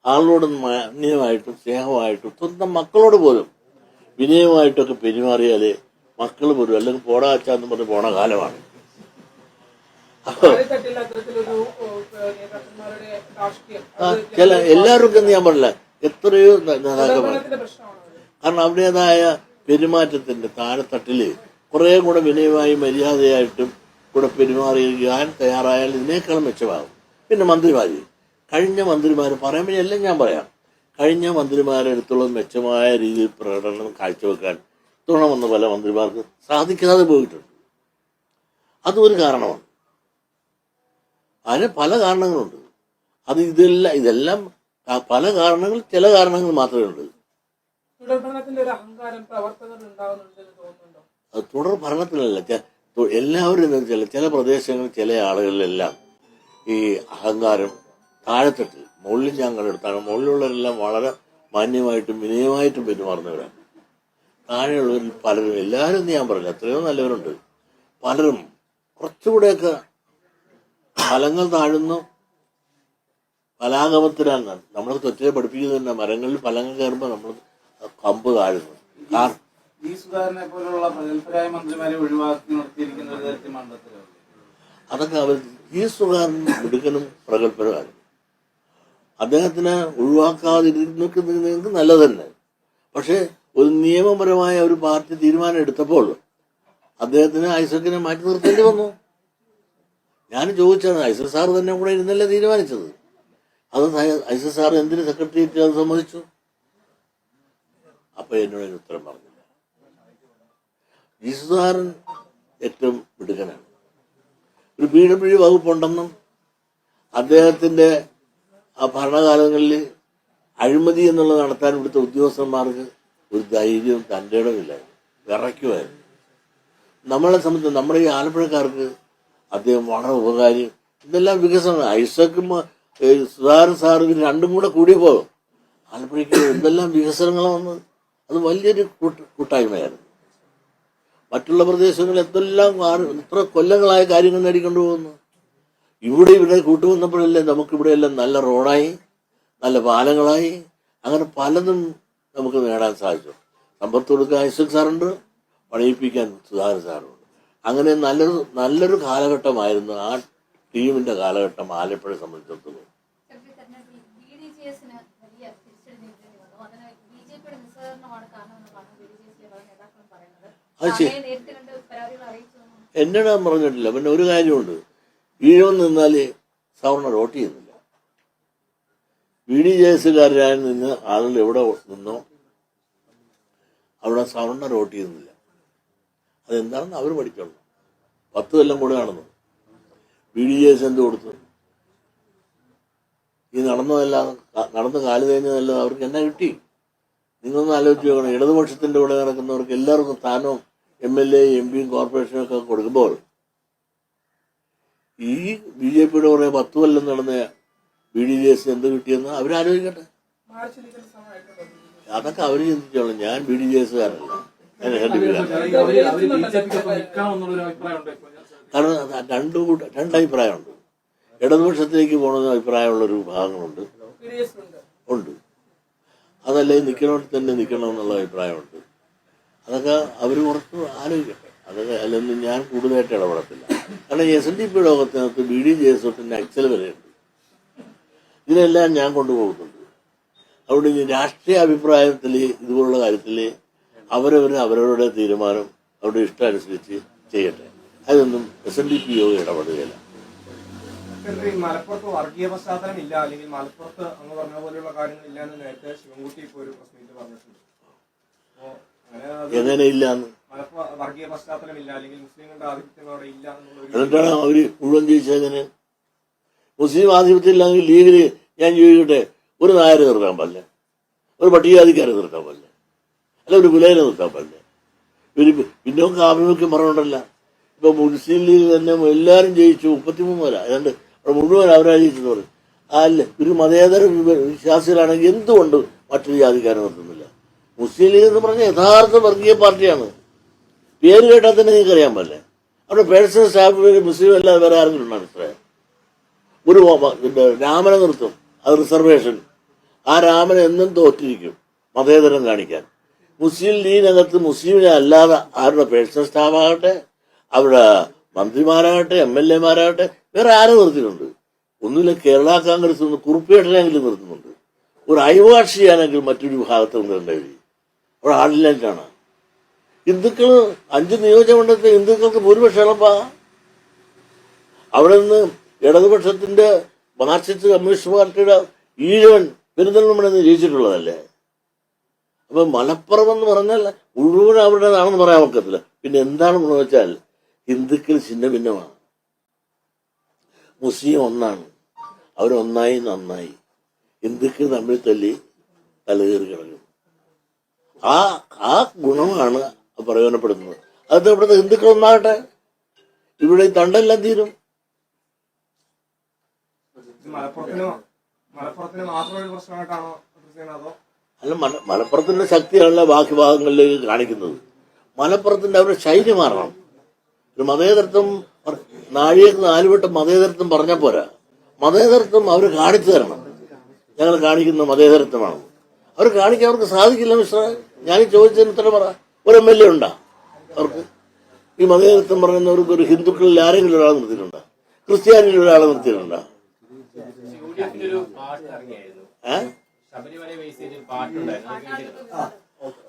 ആളോട് മാന്യമായിട്ടും സ്നേഹമായിട്ടും സ്വന്തം മക്കളോട് പോലും വിനയമായിട്ടൊക്കെ പെരുമാറിയാലേ മക്കൾ പോലും അല്ലെങ്കിൽ പോടാച്ചാന്ന് പറഞ്ഞ് പോണ കാലമാണ്. എല്ലാവർക്കും ഞാൻ പറഞ്ഞില്ല, എത്രയോ നേതാക്കന്മാർ. കാരണം അവരുടേതായ പെരുമാറ്റത്തിന്റെ താഴെത്തട്ടില് കുറെ കൂടെ വിനയമായി മര്യാദയായിട്ടും കൂടെ പെരുമാറിയാൻ തയ്യാറായാൽ ഇതിനേക്കാളും മെച്ചമാകും. പിന്നെ മന്ത്രിമാര്, കഴിഞ്ഞ മന്ത്രിമാർ പറയുമ്പോൾ എല്ലാം ഞാൻ പറയാം, കഴിഞ്ഞ മന്ത്രിമാരെടുത്തുള്ള മെച്ചമായ രീതിയിൽ പ്രകടനം കാഴ്ചവെക്കാൻ ഇത്തവണ വന്ന പല മന്ത്രിമാർക്ക് സാധിക്കാതെ പോയിട്ടുണ്ട്. അതും ഒരു കാരണമാണ്. അതിന് പല കാരണങ്ങളുണ്ട്. അത് ഇതെല്ലാം പല കാരണങ്ങൾ, ചില കാരണങ്ങൾ മാത്രമേ ഉള്ളൂ. അത് തുടർ ഭരണത്തിലല്ല, എല്ലാവരും എന്താ വെച്ചാൽ ചില പ്രദേശങ്ങളിൽ ചില ആളുകളിലെല്ലാം ഈ അഹങ്കാരം താഴെത്തട്ടിൽ, മുകളിൽ ഞാൻ കണ്ടെടുത്താണ്, മുകളിലുള്ളവരെല്ലാം വളരെ മാന്യമായിട്ടും വിനയമായിട്ടും പെരുമാറുന്നവരാണ്. താഴെയുള്ളവരിൽ പലരും, എല്ലാവരും ഞാൻ പറഞ്ഞില്ല, എത്രയോ നല്ലവരുണ്ട്, പലരും കുറച്ചുകൂടെയൊക്കെ ഫലങ്ങൾ താഴുന്നു. ഫലാഗമത്തിലാണ് നമ്മൾ തൊറ്റയെ പഠിപ്പിക്കുന്നത് തന്നെ, മരങ്ങളിൽ ഫലങ്ങൾ കയറുമ്പോൾ നമ്മൾ കമ്പ് താഴുന്നു. ഈ സുധാകരനെ പോലുള്ള പ്രഗത്ഭരായ മന്ത്രിമാരെ ഒഴിവാക്കി നിർത്തിയിരിക്കുന്ന ഒരു തരത്തിൽ മണ്ഡലത്തിലാണ്. അതൊക്കെ അവർ ഈ സുധാകരൻ മിടുക്കനും പ്രഗത്ഭരുമായിരുന്നു. അദ്ദേഹത്തിനെ ഒഴിവാക്കാതിരുന്നത് നല്ലത് തന്നെ. പക്ഷെ ഒരു നിയമപരമായ ഒരു പാർട്ടി തീരുമാനം എടുത്തപ്പോൾ അദ്ദേഹത്തിന് ഐസക്കിനെ മാറ്റി നിർത്തേണ്ടി വന്നു. ഞാൻ ചോദിച്ചാണ്, ഐസക് സാർ തന്നെ കൂടെ ഇരുന്നല്ലേ തീരുമാനിച്ചത്. അത് ഐസക് സാർ എന്തിന് സെക്രട്ടേറിയറ്റ് അത് സമ്മതിച്ചു? അപ്പൊ എന്നോട് അതിന് ഉത്തരം പറഞ്ഞില്ല. ജി സുധാകരൻ ഏറ്റവും മിടുക്കനാണ്. ഒരു PWD വകുപ്പുണ്ടെന്നും അദ്ദേഹത്തിന്റെ ആ ഭരണകാലങ്ങളിൽ അഴിമതി എന്നുള്ളത് നടത്താൻ ഇവിടുത്തെ ഉദ്യോഗസ്ഥന്മാർക്ക് ഒരു ധൈര്യവും തൻ്റെ ഇടമില്ലായിരുന്നു, വിറയ്ക്കുമായിരുന്നു. നമ്മളെ സംബന്ധിച്ച് നമ്മുടെ ഈ ആലപ്പുഴക്കാർക്ക് അദ്ദേഹം വളരെ ഉപകാരി. ഇതെല്ലാം വികസനം. ഐസക്കും സുധാകരൻ സാർ ഇവർ രണ്ടും കൂടെ കൂടിയപ്പോൾ ആലപ്പുഴയ്ക്ക് എന്തെല്ലാം വികസനങ്ങളാണ് വന്നത്. അത് വലിയൊരു കൂട്ടായ്മയായിരുന്നു. മറ്റുള്ള പ്രദേശങ്ങളിൽ എന്തെല്ലാം എത്ര കൊല്ലങ്ങളായ കാര്യങ്ങൾ നേടിക്കൊണ്ടു പോകുന്നു. ഇവിടെ കൂട്ടുവന്നപ്പോഴല്ലേ നമുക്കിവിടെയെല്ലാം നല്ല റോഡായി, നല്ല പാലങ്ങളായി, അങ്ങനെ പലതും നമുക്ക് നേടാൻ സാധിച്ചു. സമ്പത്ത് കൊടുക്കാൻ ഐസക് സാറുണ്ട്, പണിയിപ്പിക്കാൻ സുധാകരൻ സാറുണ്ട്. അങ്ങനെ നല്ലൊരു കാലഘട്ടമായിരുന്നു ആ ടീമിന്റെ കാലഘട്ടം ആലപ്പുഴയെ സംബന്ധിച്ചിടത്തോളം. അത് എന്നോട് പറഞ്ഞിട്ടില്ല. പിന്നെ ഒരു കാര്യമുണ്ട്, ഈഴവൻ നിന്നാൽ സവർണ വോട്ട് ചെയ്യുന്നില്ല. BDJS-കാരായി നിന്ന് ആളുകൾ എവിടെ നിന്നോ അവിടെ സവർണ വോട്ട് ചെയ്യുന്നില്ല. അതെന്താണെന്ന് അവർ പഠിക്കണം. 10 കൊല്ലം കൂടെ നടന്നു. BDJS എന്ത് കൊടുത്തു? ഈ നടന്ന് കാല് തേഞ്ഞതല്ല അവർക്ക് എന്നാ കിട്ടി? നിങ്ങളൊന്ന് ആലോചിച്ച് നോക്കണം. ഇടതുപക്ഷത്തിന്റെ കൂടെ നടക്കുന്നവർക്ക് എല്ലാവർക്കും സ്ഥാനവും MLA, MP, കോർപ്പറേഷനും ഒക്കെ കൊടുക്കുമ്പോൾ ഈ BJPയുടെ കുറെ 10 കൊല്ലം നടന്ന BDJS എന്ത് കിട്ടിയെന്ന് അവരാലോചിക്കട്ടെ. അതൊക്കെ അവർ ചിന്തിച്ചോളൂ. ഞാൻ BDJS-കാരല്ല, ഞാൻ കാരണം രണ്ടഭിപ്രായമുണ്ട്. ഇടതുപക്ഷത്തിലേക്ക് പോകണമെന്ന് അഭിപ്രായമുള്ളൊരു വിഭാഗങ്ങളുണ്ട്, ഉണ്ട്. അതല്ലേ നിൽക്കണോട്ട് തന്നെ നിൽക്കണമെന്നുള്ള അഭിപ്രായമുണ്ട്. അതൊക്കെ അവർ കുറച്ച് ആലോചിക്കട്ടെ. അതൊക്കെ അല്ലൊന്നും ഞാൻ കൂടുതലായിട്ട് ഇടപെടത്തില്ല. കാരണം SNDP ലോകത്തിനകത്ത് BDJS-ന്റെ അക്സൽ വരെയുണ്ട്. ഇതിനെല്ലാം ഞാൻ കൊണ്ടുപോകുന്നുണ്ട്. അതുകൊണ്ട് ഇനി രാഷ്ട്രീയ അഭിപ്രായത്തിൽ ഇതുപോലുള്ള കാര്യത്തിൽ അവരവരുടെ തീരുമാനം അവരുടെ ഇഷ്ടം അനുസരിച്ച് ചെയ്യട്ടെ. അതൊന്നും SNDP യോഗം ഇടപെടുകയില്ല. മലപ്പുറത്ത് വർഗീയ പശ്ചാത്തലം ഇല്ല, അല്ലെങ്കിൽ മലപ്പുറത്ത് അങ്ങ് പറഞ്ഞ പോലെയുള്ള കാര്യങ്ങൾ ഇല്ല എന്ന് നേരത്തെ ശിവൻകുട്ടി ഇപ്പോൾ ഒരു പ്രശ്നത്തിൽ പറഞ്ഞിട്ടുണ്ട്. എങ്ങനെ ഇല്ലാന്ന്? വർഗീയ പശ്ചാത്തലം ഇല്ല, അല്ലെങ്കിൽ മുസ്ലിങ്ങളുടെ ആധിപത്യം അവിടെ ഇല്ല എന്നുള്ള. എന്നിട്ടാണ് അവര് മുഴുവൻ ചോദിച്ചതെങ്ങനെ? മുസ്ലിം ആധിപത്യം ഇല്ലെങ്കിൽ ലീഗില് ഞാൻ ചോദിക്കട്ടെ, ഒരു നായരെ നിർത്താൻ പാടില്ല, ഒരു പട്ടികജാതിക്കാരെ നിർത്താൻ പാടില്ല, അല്ല ഒരു പുലേനെ നിർത്താൻ പാടില്ല. ഇവര് പിന്നോക്ക ആഭിമുഖ്യം പറഞ്ഞോണ്ടല്ല. ഇപ്പൊ മുസ്ലിം ലീഗ് തന്നെ എല്ലാവരും ജയിച്ചു, 33 വരെ ഏതാണ്ട് അവിടെ മുഴുവൻ അവരാ ജയിച്ചെന്ന് പറയും. അല്ല, ഒരു മതേതര വിശ്വാസികളാണെങ്കിൽ എന്തുകൊണ്ട് മറ്റൊരു ജാതിക്കാരെ നിർത്തുന്നില്ല? മുസ്ലിം ലീഗ് എന്ന് പറഞ്ഞാൽ യഥാർത്ഥ വർഗീയ പാർട്ടിയാണ്. പേര് കേട്ടാൽ തന്നെ നിങ്ങൾക്ക് അറിയാൻ പാടില്ലേ? അവിടെ പേഴ്സണൽ സ്റ്റാഫ് മുസ്ലിം അല്ലാതെ വേറെ ആരെങ്കിലും ഉണ്ടാണ് ഇത്രയും? ഒരു രാമനെ നിർത്തും, അത് റിസർവേഷൻ. ആ രാമൻ എന്നും തോറ്റിരിക്കും മതേതരം കാണിക്കാൻ. മുസ്ലിം ലീഗിനകത്ത് മുസ്ലിമിനെ അല്ലാതെ ആരുടെ പേഴ്സണൽ സ്റ്റാഫാകട്ടെ, അവിടെ മന്ത്രിമാരാകട്ടെ, MLA-മാരാകട്ടെ, വേറെ ആരും നിർത്തിയിട്ടുണ്ട്? ഒന്നുമില്ല, കേരള കോൺഗ്രസ് നിന്ന് കുറുപ്പേട്ടനെങ്കിലും നിർത്തുന്നുണ്ട്. ഒരു അയവാഷ് ചെയ്യാനെങ്കിലും മറ്റൊരു വിഭാഗത്ത് നിർത്തേണ്ടി. അവിടെ ആളില്ലായിട്ടാണ്. ഹിന്ദുക്കൾ 5 നിയോജകമണ്ഡലത്തിൽ ഹിന്ദുക്കൾക്ക് ഭൂരിപക്ഷം എളുപ്പാ. അവിടെ നിന്ന് ഇടതുപക്ഷത്തിന്റെ മാർക്സിസ്റ്റ് കമ്മ്യൂണിസ്റ്റ് പാർട്ടിയുടെ ഈഴവൻ പെരുന്തൽമണ്ണയിൽ നിന്ന് ജയിച്ചിട്ടുള്ളതല്ലേ. അപ്പൊ മലപ്പുറം എന്ന് പറഞ്ഞാൽ മുഴുവൻ അവരുടേതാണെന്ന് പറയാൻ ഒക്കത്തില്ല. പിന്നെ എന്താണെന്ന് വെച്ചാൽ ഹിന്ദുക്കൾ ഛിന്ന ഭിന്നമാണ്, മുസ്ലിം ഒന്നാണ്. അവരൊന്നായി നന്നായി, ഹിന്ദുക്കൾ തമ്മിൽ തല്ലി തലകേറി കിടക്കും. ആ ഗുണമാണ് പ്രയോജനപ്പെടുന്നത്. അത് ഇവിടുത്തെ ഹിന്ദുക്കൾ ഒന്നാകട്ടെ, ഇവിടെ ഈ തണ്ടെല്ലാം തീരും. മലപ്പുറത്തിന് മാത്രമൊരു പ്രശ്നമായിട്ടാണോ അതോ? അല്ല, മലപ്പുറത്തിന്റെ ശക്തിയാണല്ലോ ബാക്കി ഭാഗങ്ങളിലേക്ക് കാണിക്കുന്നത്. മലപ്പുറത്തിന്റെ അവരുടെ ശൈലി മാറണം. ഒരു മതേതരത്വം നാഴികക്ക് 4 വട്ടം മതേതരത്വം പറഞ്ഞാൽ പോരാ. മതേതരത്വം അവർ കാണിച്ചു തരണം. ഞങ്ങൾ കാണിക്കുന്ന മതേതരത്വമാണ്. അവർ കാണിക്കാൻ അവർക്ക് സാധിക്കില്ല മിസ്റ്റർ. ഞാൻ ചോദിച്ചതിന് ഉത്തരം പറ. ഒരു MLA ഉണ്ടാ അവർക്ക്? ഈ മതേതരത്വം പറയുന്നവർക്ക് ഒരു ഹിന്ദുക്കളിൽ ആരെങ്കിലും ഒരാളെ നിർത്തിയിട്ടുണ്ടോ? ക്രിസ്ത്യാനിയിൽ ഒരാളെ നിർത്തിയിട്ടുണ്ടോ?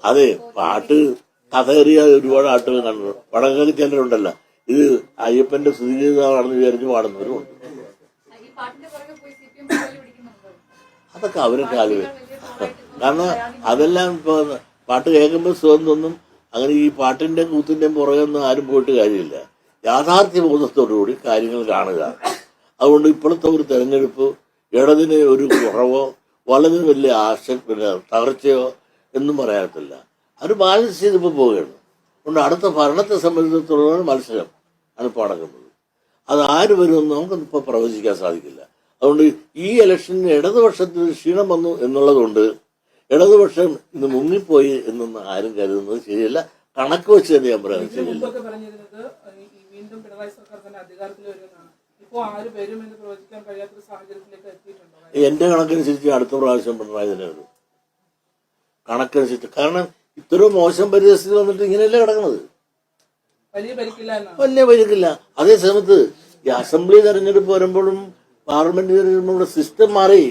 അതെ, പാട്ട് കഥകറിയ ഒരുപാട് ആട്ടുകൾ കണ്ടു. വടക്കൊക്കെ ചിലരുണ്ടല്ലോ, ഇത് അയ്യപ്പന്റെ സ്തുതിഗീതമാണെന്ന് വിചാരിച്ച് പാടുന്നവരുമുണ്ട്. അതൊക്കെ അവരൊക്കെ ആലോചിക്കും. കാരണം അതെല്ലാം ഇപ്പോൾ പാട്ട് കേൾക്കുമ്പോൾ സുഖം തോന്നും. അങ്ങനെ ഈ പാട്ടിൻ്റെയും കൂത്തിൻ്റെയും പുറകൊന്നും ആരും പോയിട്ട് കാര്യമില്ല. യാഥാർത്ഥ്യ ബോധത്തോടുകൂടി കാര്യങ്ങൾ കാണുക. അതുകൊണ്ട് ഇപ്പോഴത്തെ ഒരു തെരഞ്ഞെടുപ്പ് ഇടതിന് ഒരു കുറവോ വലതിന് വലിയ പിന്നെ തകർച്ചയോ എന്നും പറയാത്തില്ല. അവർ ബാലൻസ് ചെയ്തിപ്പോൾ പോവുകയാണ്. അതുകൊണ്ട് അടുത്ത ഭരണത്തെ സംബന്ധിച്ചിടത്തോളം മത്സരം ആണ് ഇപ്പോൾ നടക്കുന്നത്. അത് ആര് വരുമെന്ന് നമുക്കിപ്പോൾ പ്രവചിക്കാൻ സാധിക്കില്ല. അതുകൊണ്ട് ഈ ഇലക്ഷന് ഇടതുപക്ഷത്തിന് ക്ഷീണം വന്നു എന്നുള്ളതുകൊണ്ട് ഇടതുപക്ഷം ഇന്ന് മുങ്ങിപ്പോയി എന്നൊന്നും ആരും കരുതുന്നത് ശരിയല്ല. കണക്ക് വെച്ച് തന്നെ ഞാൻ പറയുന്നത് ശരിയല്ല. വീണ്ടും പിണറായി സർക്കാർ തന്നെ അധികാരത്തിൽ വരുമെന്നാണ്. ഇപ്പോൾ ആര് വരുമെന്ന് പ്രവചിക്കാൻ കഴിയാത്തൊരു സാഹചര്യത്തിലേക്ക് എത്തിയിട്ടുണ്ടോ? എന്റെ കണക്കനുസരിച്ച് അടുത്ത പ്രാവശ്യം പിണറായി തന്നെ വരും. കണക്കനുസരിച്ച്. കാരണം ഇത്രയും മോശം പരിസ്ഥിതി വന്നിട്ട് ഇങ്ങനെയല്ലേ കിടക്കുന്നത്. വലിയ പരിക്കില്ല എന്നാണ്. വലിയ പരിക്കില്ല. അതേ സമയത്ത് ഈ അസംബ്ലി തെരഞ്ഞെടുപ്പ് വരുമ്പോഴും പാർലമെന്റ് തെരഞ്ഞെടുപ്പ് സിസ്റ്റം മാറി.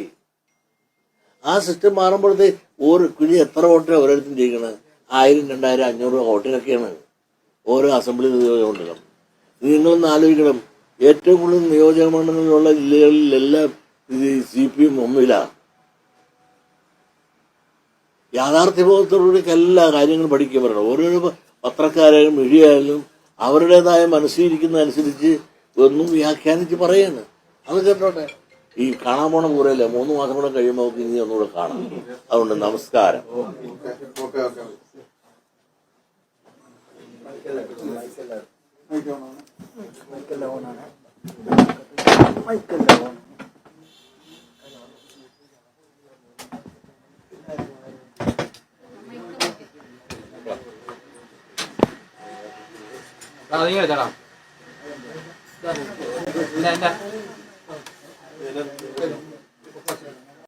ആ സിസ്റ്റം മാറുമ്പോഴത്തെ ഓരോ കുഴി എത്ര വോട്ടിനാണ് ഓരോരുത്തരും ജയിക്കണത്? 1000, 2000, 500 വോട്ടിനൊക്കെയാണ് ഓരോ അസംബ്ലി നിയോജകമണ്ഡലം. നിങ്ങളൊന്ന് ആലോചിക്കണം, ഏറ്റവും കൂടുതൽ നിയോജക മണ്ഡലങ്ങളിലുള്ള ജില്ലകളിലെല്ലാം ഇത് CPM മുമ്പിലാണ്. യാഥാർത്ഥ്യബോധത്തോടുകൂടി എല്ലാ കാര്യങ്ങളും പഠിക്കാൻ പറയണം. ഓരോരോ പത്രക്കാരായാലും മീഡിയയായാലും അവരുടേതായ മനസ്സിലിരിക്കുന്നതനുസരിച്ച് ഒന്നും വ്യാഖ്യാനിച്ച് പറയാണ്. അത് കേട്ടോട്ടെ. ഈ കാണാൻ പോണ പൂരല്ല, 3 മാസം കൂടെ കഴിയുമ്പോൾ നമുക്ക് ഇനി ഒന്നുകൂടെ കാണാം. അതുകൊണ്ട് നമസ്കാരം. ചേട്ടാ